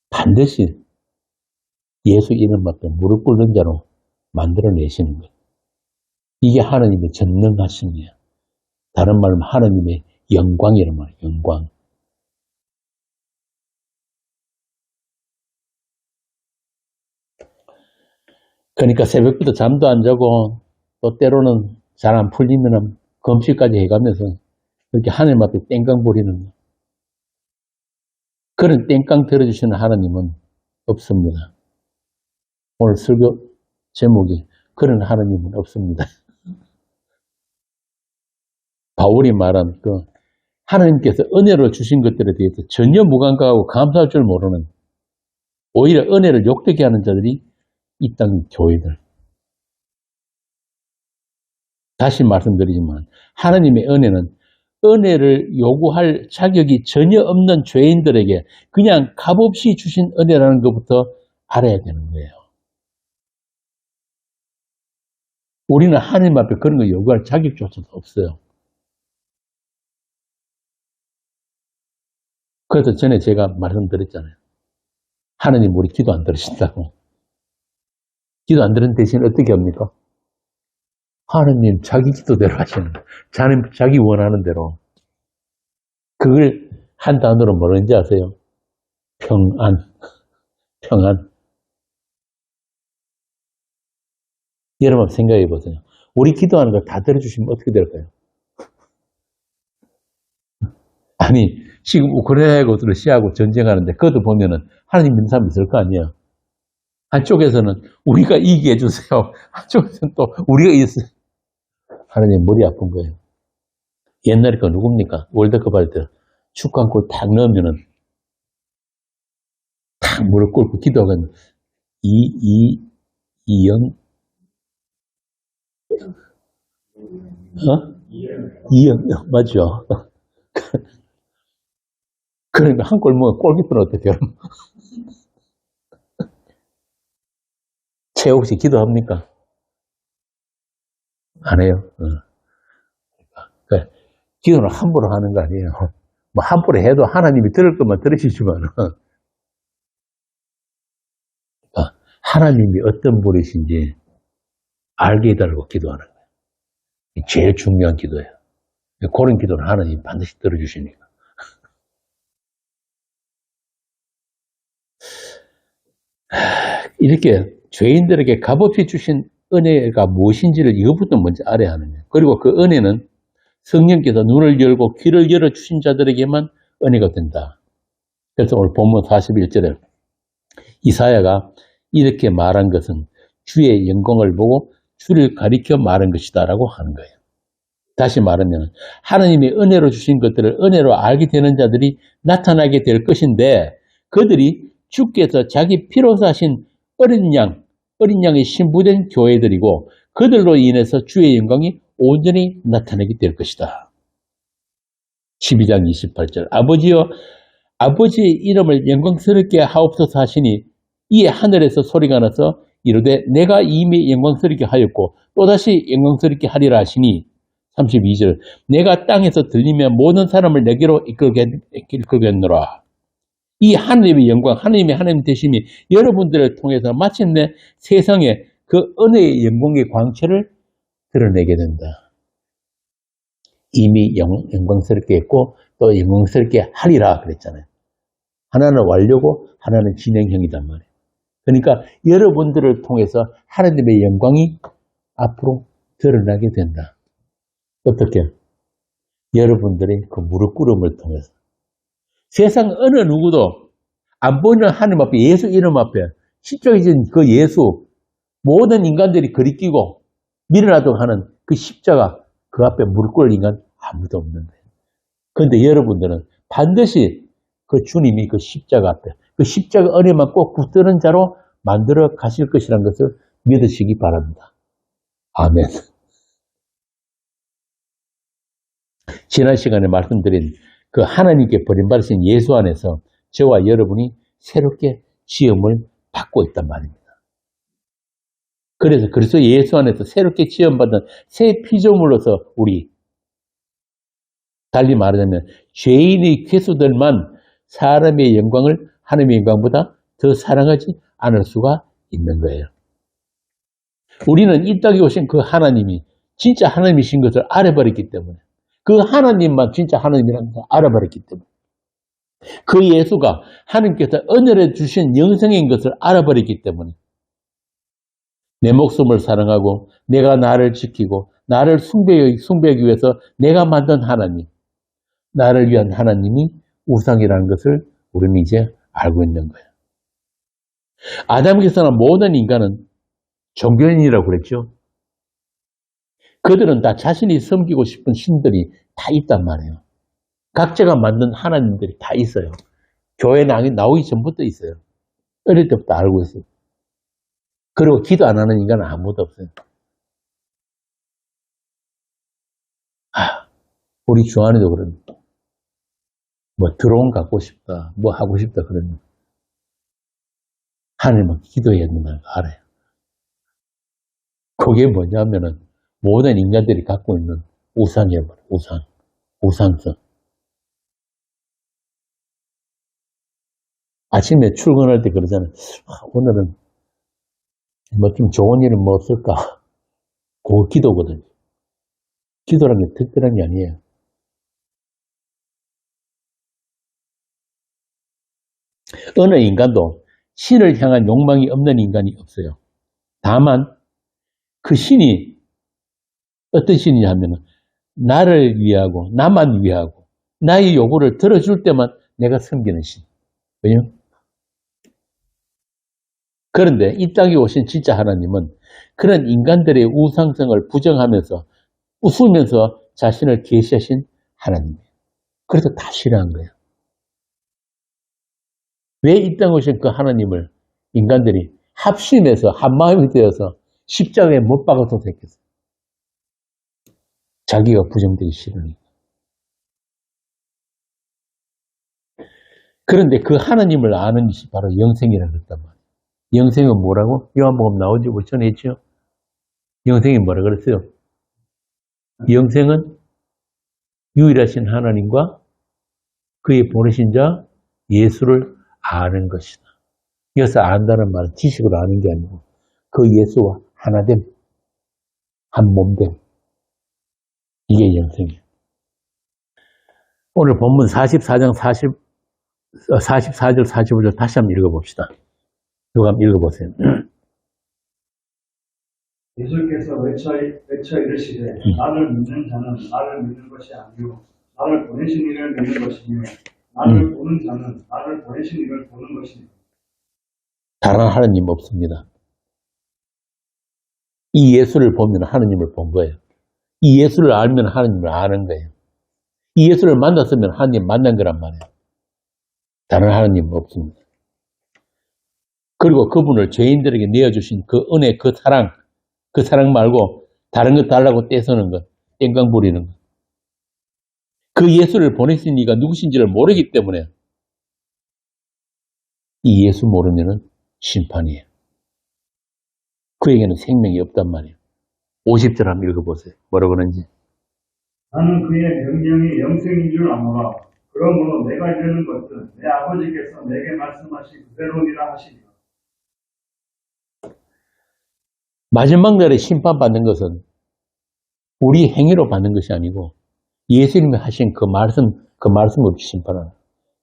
반드시 예수 이름 앞에 무릎 꿇는 자로 만들어내시는 거예요. 이게 하나님의 전능하심이에요. 다른 말로 하나님의 영광이란 말이에요. 영광. 그러니까 새벽부터 잠도 안 자고 또 때로는 잘 안 풀리면 검시까지 해가면서 이렇게 하나님 앞에 땡깡 부리는 그런 땡깡 들어주시는 하나님은 없습니다. 오늘 설교 제목이 그런 하나님은 없습니다. 바울이 말한 그 하나님께서 은혜로 주신 것들에 대해서 전혀 무감각하고 감사할 줄 모르는, 오히려 은혜를 욕되게 하는 자들이 이 땅 교회들. 다시 말씀드리지만 하나님의 은혜는 은혜를 요구할 자격이 전혀 없는 죄인들에게 그냥 값없이 주신 은혜라는 것부터 알아야 되는 거예요. 우리는 하나님 앞에 그런 거 요구할 자격조차도 없어요. 그래서 전에 제가 말씀드렸잖아요. 하나님 우리 기도 안 들으신다고. 기도 안 들은 대신 어떻게 합니까? 하나님 자기 기도대로 하시는 거예요. 자기 원하는 대로. 그걸 한 단어로 뭐라는지 아세요? 평안. 평안. 여러분 생각해 보세요. 우리 기도하는 걸 다 들어주시면 어떻게 될까요? 아니, 지금 우크라이나하고 러시아하고 전쟁하는데 그것도 보면은 하나님 믿는 사람 있을 거 아니에요. 한쪽에서는 우리가 이기게 해주세요. 한쪽에서는 또 우리가 이겼어요. 하나님 머리 아픈 거예요. 옛날에 그 누굽니까? 월드컵 할 때 축구 한 골 탁 넣으면은 탁 무릎 꿇고 기도하면 이영 이영 맞죠? 그러니까 한 골 먹으면 골키퍼는 어떻게 해요? 최 혹시 기도합니까? 안 해요. 그러니까 기도는 함부로 하는 거 아니에요. 뭐 함부로 해도 하나님이 들을 것만 들으시지만 하나님이 어떤 분이신지 알게 해달라고 기도하는 거예요. 제일 중요한 기도예요. 그런 기도는 하나님이 반드시 들어주시니까. 이렇게 죄인들에게 값없이 주신 은혜가 무엇인지를 이것부터 먼저 알아야 하는 거예요. 그리고 그 은혜는 성령께서 눈을 열고 귀를 열어주신 자들에게만 은혜가 된다. 그래서 오늘 본문 41절에 이사야가 이렇게 말한 것은 주의 영광을 보고 주를 가리켜 말한 것이다 라고 하는 거예요. 다시 말하면 하나님의 은혜로 주신 것들을 은혜로 알게 되는 자들이 나타나게 될 것인데 그들이 주께서 자기 피로 사신 어린 양의 신부된 교회들이고 그들로 인해서 주의 영광이 온전히 나타나게 될 것이다. 12장 28절. 아버지여, 아버지의 이름을 영광스럽게 하옵소서 하시니 이에 하늘에서 소리가 나서 이르되 내가 이미 영광스럽게 하였고 또다시 영광스럽게 하리라 하시니 32절. 내가 땅에서 들리면 모든 사람을 내게로 이끌겠노라. 이 하나님의 영광, 하나님 되심이 여러분들을 통해서 마침내 세상에 그 은혜의 영광의 광채를 드러내게 된다. 이미 영광스럽게 했고 또 영광스럽게 하리라 그랬잖아요. 하나는 완료고 하나는 진행형이단 말이에요. 그러니까 여러분들을 통해서 하나님의 영광이 앞으로 드러나게 된다. 어떻게? 여러분들의 그 무릎 꿇음을 통해서. 세상 어느 누구도 안 보이는 하나님 앞에, 예수 이름 앞에 십자가에 진 그 예수, 모든 인간들이 그리끼고 밀어나도록 하는 그 십자가, 그 앞에 무릎 꿇을 인간 아무도 없는 거예요. 그런데 여러분들은 반드시 그 주님이 그 십자가 앞에, 그 십자가 은혜만 꼭 붙드는 자로 만들어 가실 것이라는 것을 믿으시기 바랍니다. 아멘. 지난 시간에 말씀드린 그 하나님께 버림받으신 예수 안에서 저와 여러분이 새롭게 지음을 받고 있단 말입니다. 그래서 그리스도 예수 안에서 새롭게 지음받은 새 피조물로서 우리, 달리 말하자면 죄인의 괴수들만 사람의 영광을 하나님의 영광보다 더 사랑하지 않을 수가 있는 거예요. 우리는 이 땅에 오신 그 하나님이 진짜 하나님이신 것을 알아버렸기 때문에, 그 하나님만 진짜 하나님이라는 것을 알아버렸기 때문에, 그 예수가 하나님께서 은혜를 주신 영생인 것을 알아버렸기 때문에 내 목숨을 사랑하고 내가 나를 지키고 나를 숭배하기 위해서 내가 만든 하나님, 나를 위한 하나님이 우상이라는 것을 우리는 이제 알고 있는 거예요. 아담에게서는 모든 인간은 종교인이라고 그랬죠. 그들은 다 자신이 섬기고 싶은 신들이 다 있단 말이에요. 각자가 만든 하나님들이 다 있어요. 교회 나오기 전부터 있어요. 어릴 때부터 알고 있어요. 그리고 기도 안 하는 인간은 아무도 없어요. 우리 주안에도 그런, 드론 갖고 싶다, 하고 싶다 그러는, 하나님은 기도해야 된다는 거 알아요. 그게 뭐냐면은 모든 인간들이 갖고 있는 우상이에요. 우상성. 아침에 출근할 때 그러잖아요. 오늘은 좀 좋은 일은 뭐 없을까? 그거 기도거든요. 기도라는 게 특별한 게 아니에요. 어느 인간도 신을 향한 욕망이 없는 인간이 없어요. 다만 그 신이 어떤 신이냐 하면 나를 위하고 나만 위하고 나의 요구를 들어줄 때만 내가 섬기는 신. 왜요? 그런데 이 땅에 오신 진짜 하나님은 그런 인간들의 우상성을 부정하면서 웃으면서 자신을 계시하신 하나님이에요. 그래서 다 싫어한 거예요. 왜 이 땅에 오신 그 하나님을 인간들이 합심해서 한마음이 되어서 십자가에 못 박아서 새겼어요. 자기가 부정되기 싫으니까. 그런데 그 하나님을 아는 것이 바로 영생이라고 그랬단 말이에요. 영생은 뭐라고? 요한복음 나오지 뭐 전에 했죠? 영생이 뭐라 그랬어요? 영생은 유일하신 하나님과 그의 보내신 자 예수를 아는 것이다. 여기서 안다는 말은 지식으로 아는 게 아니고 그 예수와 하나됨, 한 몸됨. 이게 영생이에요. 오늘 본문 44장 44절 45절 다시 한번 읽어봅시다. 누가 한번 읽어보세요. 예수께서 외쳐 이르시되 나를 믿는 자는 나를 믿는 것이 아니요 나를 보내신 이를 믿는 것이며 나를 보는 자는 나를 보내신 이를 보는 것이니. 다른 하나님 없습니다. 이 예수를 보면 하나님을 본 거예요. 이 예수를 알면 하나님을 아는 거예요. 이 예수를 만났으면 하나님 만난 거란 말이에요. 다른 하나님 없습니다. 그리고 그분을 죄인들에게 내어주신 그 은혜, 그 사랑 말고 다른 것 달라고 떼서는 것, 땡깡 부리는 것. 그 예수를 보내신 이가 누구신지를 모르기 때문에 이 예수 모르면은 심판이에요. 그에게는 생명이 없단 말이에요. 50절 한번 읽어보세요. 뭐라고 그러는지. 나는 그의 명령이 영생인 줄 아노라. 그러므로 내가 이르는 것은 내 아버지께서 내게 말씀하신 그대로니라 하시니라. 마지막 날에 심판받는 것은 우리 행위로 받는 것이 아니고 예수님이 하신 그 말씀으로 심판하는.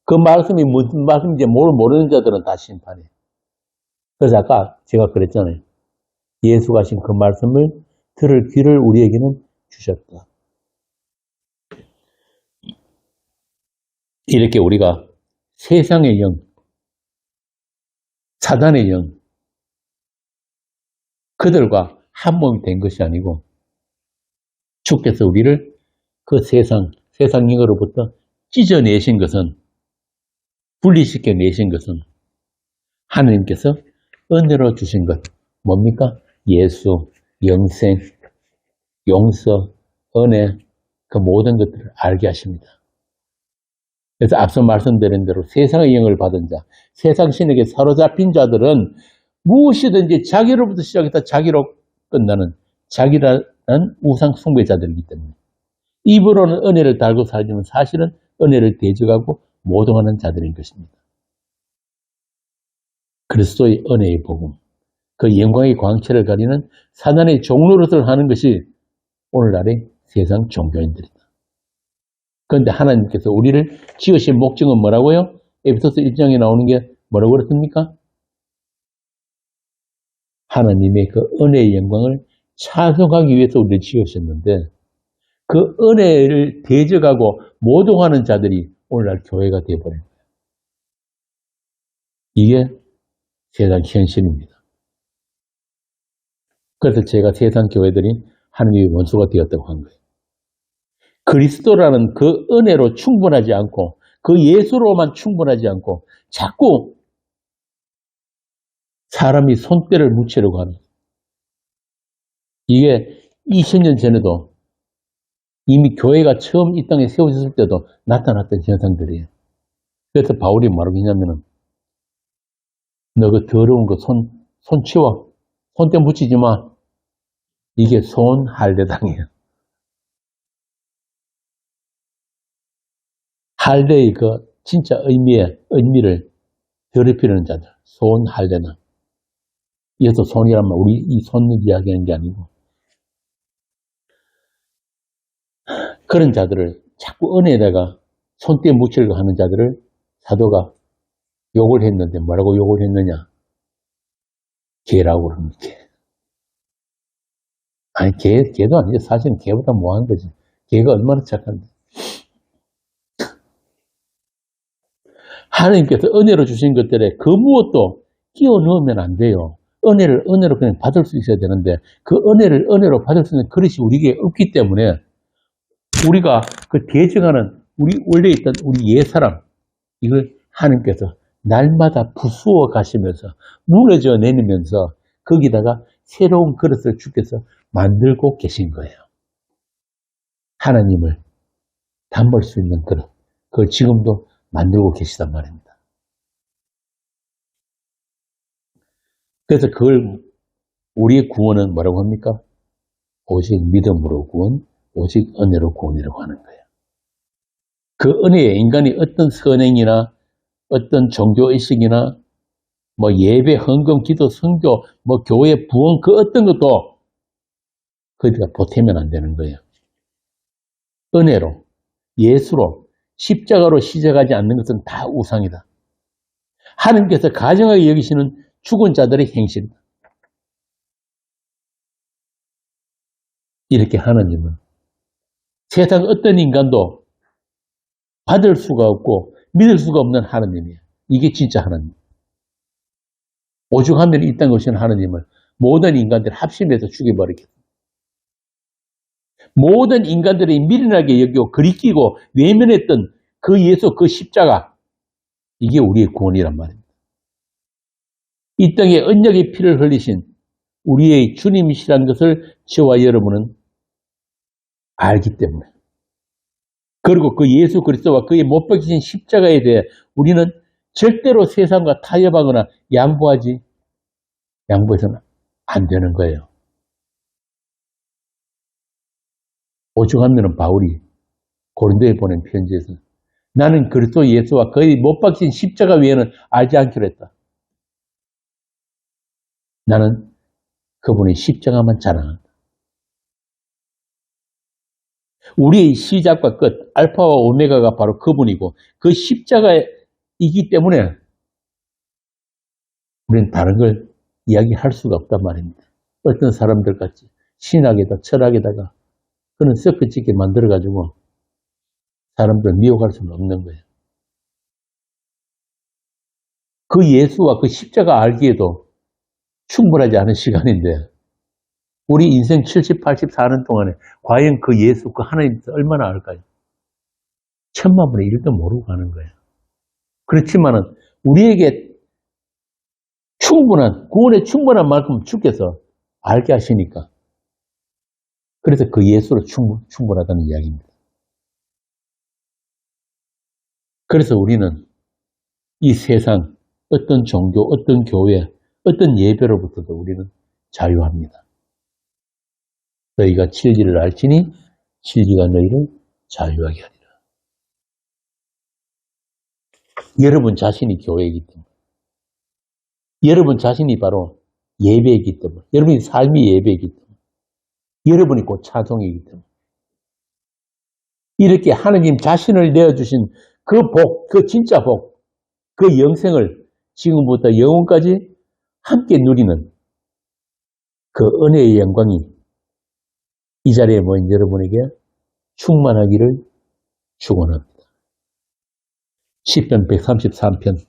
그 말씀이 무슨 말씀인지 모르는 자들은 다 심판해요. 그래서 아까 제가 그랬잖아요. 예수가 하신 그 말씀을 들을 귀를 우리에게는 주셨다. 이렇게 우리가 세상의 영, 사단의 영, 그들과 한 몸이 된 것이 아니고 주께서 우리를 그 세상 영으로부터 찢어내신 것은, 분리시켜 내신 것은 하나님께서 은혜로 주신 것. 뭡니까? 예수, 영생, 용서, 은혜, 그 모든 것들을 알게 하십니다. 그래서 앞서 말씀드린 대로 세상의 영을 받은 자, 세상 신에게 사로잡힌 자들은 무엇이든지 자기로부터 시작해서 자기로 끝나는 자기라는 우상 숭배자들이기 때문에 입으로는 은혜를 달고 살지만 사실은 은혜를 대적하고 모독하는 자들인 것입니다. 그리스도의 은혜의 복음, 그 영광의 광채를 가리는 사단의 종노릇을 하는 것이 오늘날의 세상 종교인들이다. 그런데 하나님께서 우리를 지으신 목적은 뭐라고요? 에베소서 1장에 나오는 게 뭐라고 그랬습니까? 하나님의 그 은혜의 영광을 찬송하기 위해서 우리를 지으셨는데 그 은혜를 대적하고 모독하는 자들이 오늘날 교회가 되어버린 거예요. 이게 세상 현실입니다. 그래서 제가 세상 교회들이 하나님의 원수가 되었다고 한 거예요. 그리스도라는 그 은혜로 충분하지 않고 그 예수로만 충분하지 않고 자꾸 사람이 손때를 묻히려고 하는 거예요. 이게 2000년 전에도 이미 교회가 처음 이 땅에 세워졌을 때도 나타났던 현상들이에요. 그래서 바울이 뭐라고 했냐면은 너 그 더러운 거 손 치워. 손때 묻히지 마. 이게 손할례당이에요. 할례의 그 진짜 의미를 더럽히는 자들. 손할례당. 이어서 손이란 말, 우리 이 손을 이야기하는 게 아니고. 그런 자들을 자꾸 은혜에다가 손때 묻히려고 하는 자들을 사도가 욕을 했는데 뭐라고 욕을 했느냐? 개라고 그럽니다. 개. 아니, 개도 아니죠. 사실은 개보다 뭐한 거지. 개가 얼마나 착한데. 하나님께서 은혜로 주신 것들에 그 무엇도 끼워 넣으면 안 돼요. 은혜를 은혜로 그냥 받을 수 있어야 되는데 그 은혜를 은혜로 받을 수 있는 그릇이 우리에게 없기 때문에 우리가 그 대적하는 우리 원래 있던 우리 옛사람 이걸 하나님께서 날마다 부수어 가시면서 무너져 내리면서 거기다가 새로운 그릇을 주께서 만들고 계신 거예요. 하나님을 담을 수 있는 그릇. 그걸 지금도 만들고 계시단 말입니다. 그래서 그걸 우리의 구원은 뭐라고 합니까? 오직 믿음으로 구원, 오직 은혜로 구원이라고 하는 거예요. 그 은혜에 인간이 어떤 선행이나 어떤 종교의식이나 뭐 예배, 헌금, 기도, 선교, 뭐 교회, 부흥 그 어떤 것도 거기가 보태면 안 되는 거예요. 은혜로, 예수로, 십자가로 시작하지 않는 것은 다 우상이다. 하나님께서 가정하게 여기시는 죽은 자들의 행실이다. 이렇게 하나님은 세상 어떤 인간도 받을 수가 없고 믿을 수가 없는 하나님이에요. 이게 진짜 하나님. 오죽하면 이 땅에 오신 하나님을 모든 인간들 합심해서 죽여버리겠다. 모든 인간들이 미련하게 여기고 그리끼고 외면했던 그 예수, 그 십자가, 이게 우리의 구원이란 말입니다. 이 땅에 언약의 피를 흘리신 우리의 주님이시라는 것을 저와 여러분은 알기 때문에 그리고 그 예수 그리스도와 그의 못 박히신 십자가에 대해 우리는 절대로 세상과 타협하거나 양보해서는 안 되는 거예요. 오죽하면 바울이 고린도에 보낸 편지에서 나는 그리스도 예수와 그의 못 박힌 십자가 외에는 알지 않기로 했다. 나는 그분의 십자가만 자랑한다. 우리의 시작과 끝, 알파와 오메가가 바로 그분이고 그 십자가이기 때문에 우리는 다른 걸 이야기할 수가 없단 말입니다. 어떤 사람들 같이 신학에다 철학에다가 그런 섞어짓게 만들어가지고 사람들 미혹할 수는 없는 거예요. 그 예수와 그 십자가 알기에도 충분하지 않은 시간인데 우리 인생 70, 80 사는 동안에 과연 그 예수, 그 하나님께서 얼마나 알까요? 1000만분의 1도 모르고 가는 거예요. 그렇지만은 우리에게 구원에 충분한 만큼 주께서 알게 하시니까 그래서 그 예수로 충분하다는 이야기입니다. 그래서 우리는 이 세상 어떤 종교, 어떤 교회, 어떤 예배로부터도 우리는 자유합니다. 너희가 진리를 알지니 진리가 너희를 자유하게 하리라. 여러분 자신이 교회이기 때문에 여러분 자신이 바로 예배이기 때문에 여러분의 삶이 예배이기 때문에 여러분이 곧 찬송이기 때문에 이렇게 하느님 자신을 내어주신 그 복, 그 진짜 복, 그 영생을 지금부터 영원까지 함께 누리는 그 은혜의 영광이 이 자리에 모인 여러분에게 충만하기를 축원합니다. 시편 133편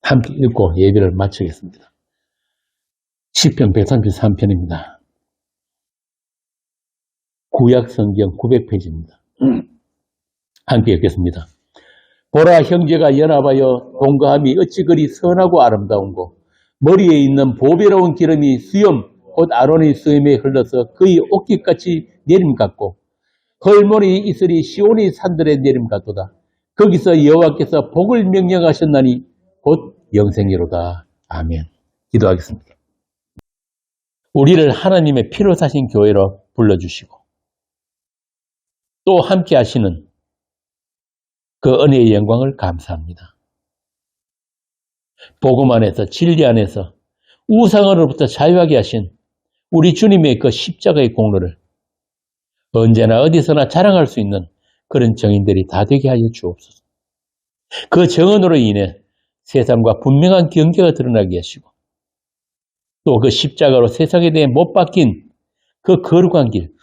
함께 읽고 예배를 마치겠습니다. 시편 133편입니다. 구약 성경 900페이지입니다. 함께 읽겠습니다. 보라 형제가 연합하여 동거함이 어찌 그리 선하고 아름다운고 머리에 있는 보배로운 기름이 수염 곧 아론의 수염에 흘러서 그의 옷깃같이 내림 같고 헐모니 이슬이 시온의 산들에 내림 같도다. 거기서 여호와께서 복을 명령하셨나니 곧 영생이로다. 아멘. 기도하겠습니다. 우리를 하나님의 피로 사신 교회로 불러주시고 또 함께 하시는 그 은혜의 영광을 감사합니다. 복음 안에서 진리 안에서 우상으로부터 자유하게 하신 우리 주님의 그 십자가의 공로를 언제나 어디서나 자랑할 수 있는 그런 정인들이 다 되게 하여 주옵소서. 그 정언으로 인해 세상과 분명한 경계가 드러나게 하시고 또 그 십자가로 세상에 대해 못 박힌 그 거룩한 길,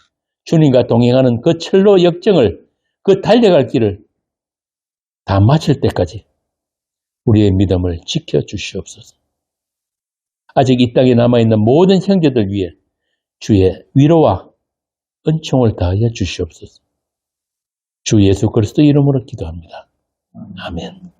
주님과 동행하는 그 철로 역정을, 그 달려갈 길을 다 마칠 때까지 우리의 믿음을 지켜주시옵소서. 아직 이 땅에 남아있는 모든 형제들 위해 주의 위로와 은총을 다하여 주시옵소서. 주 예수 그리스도 이름으로 기도합니다. 아멘.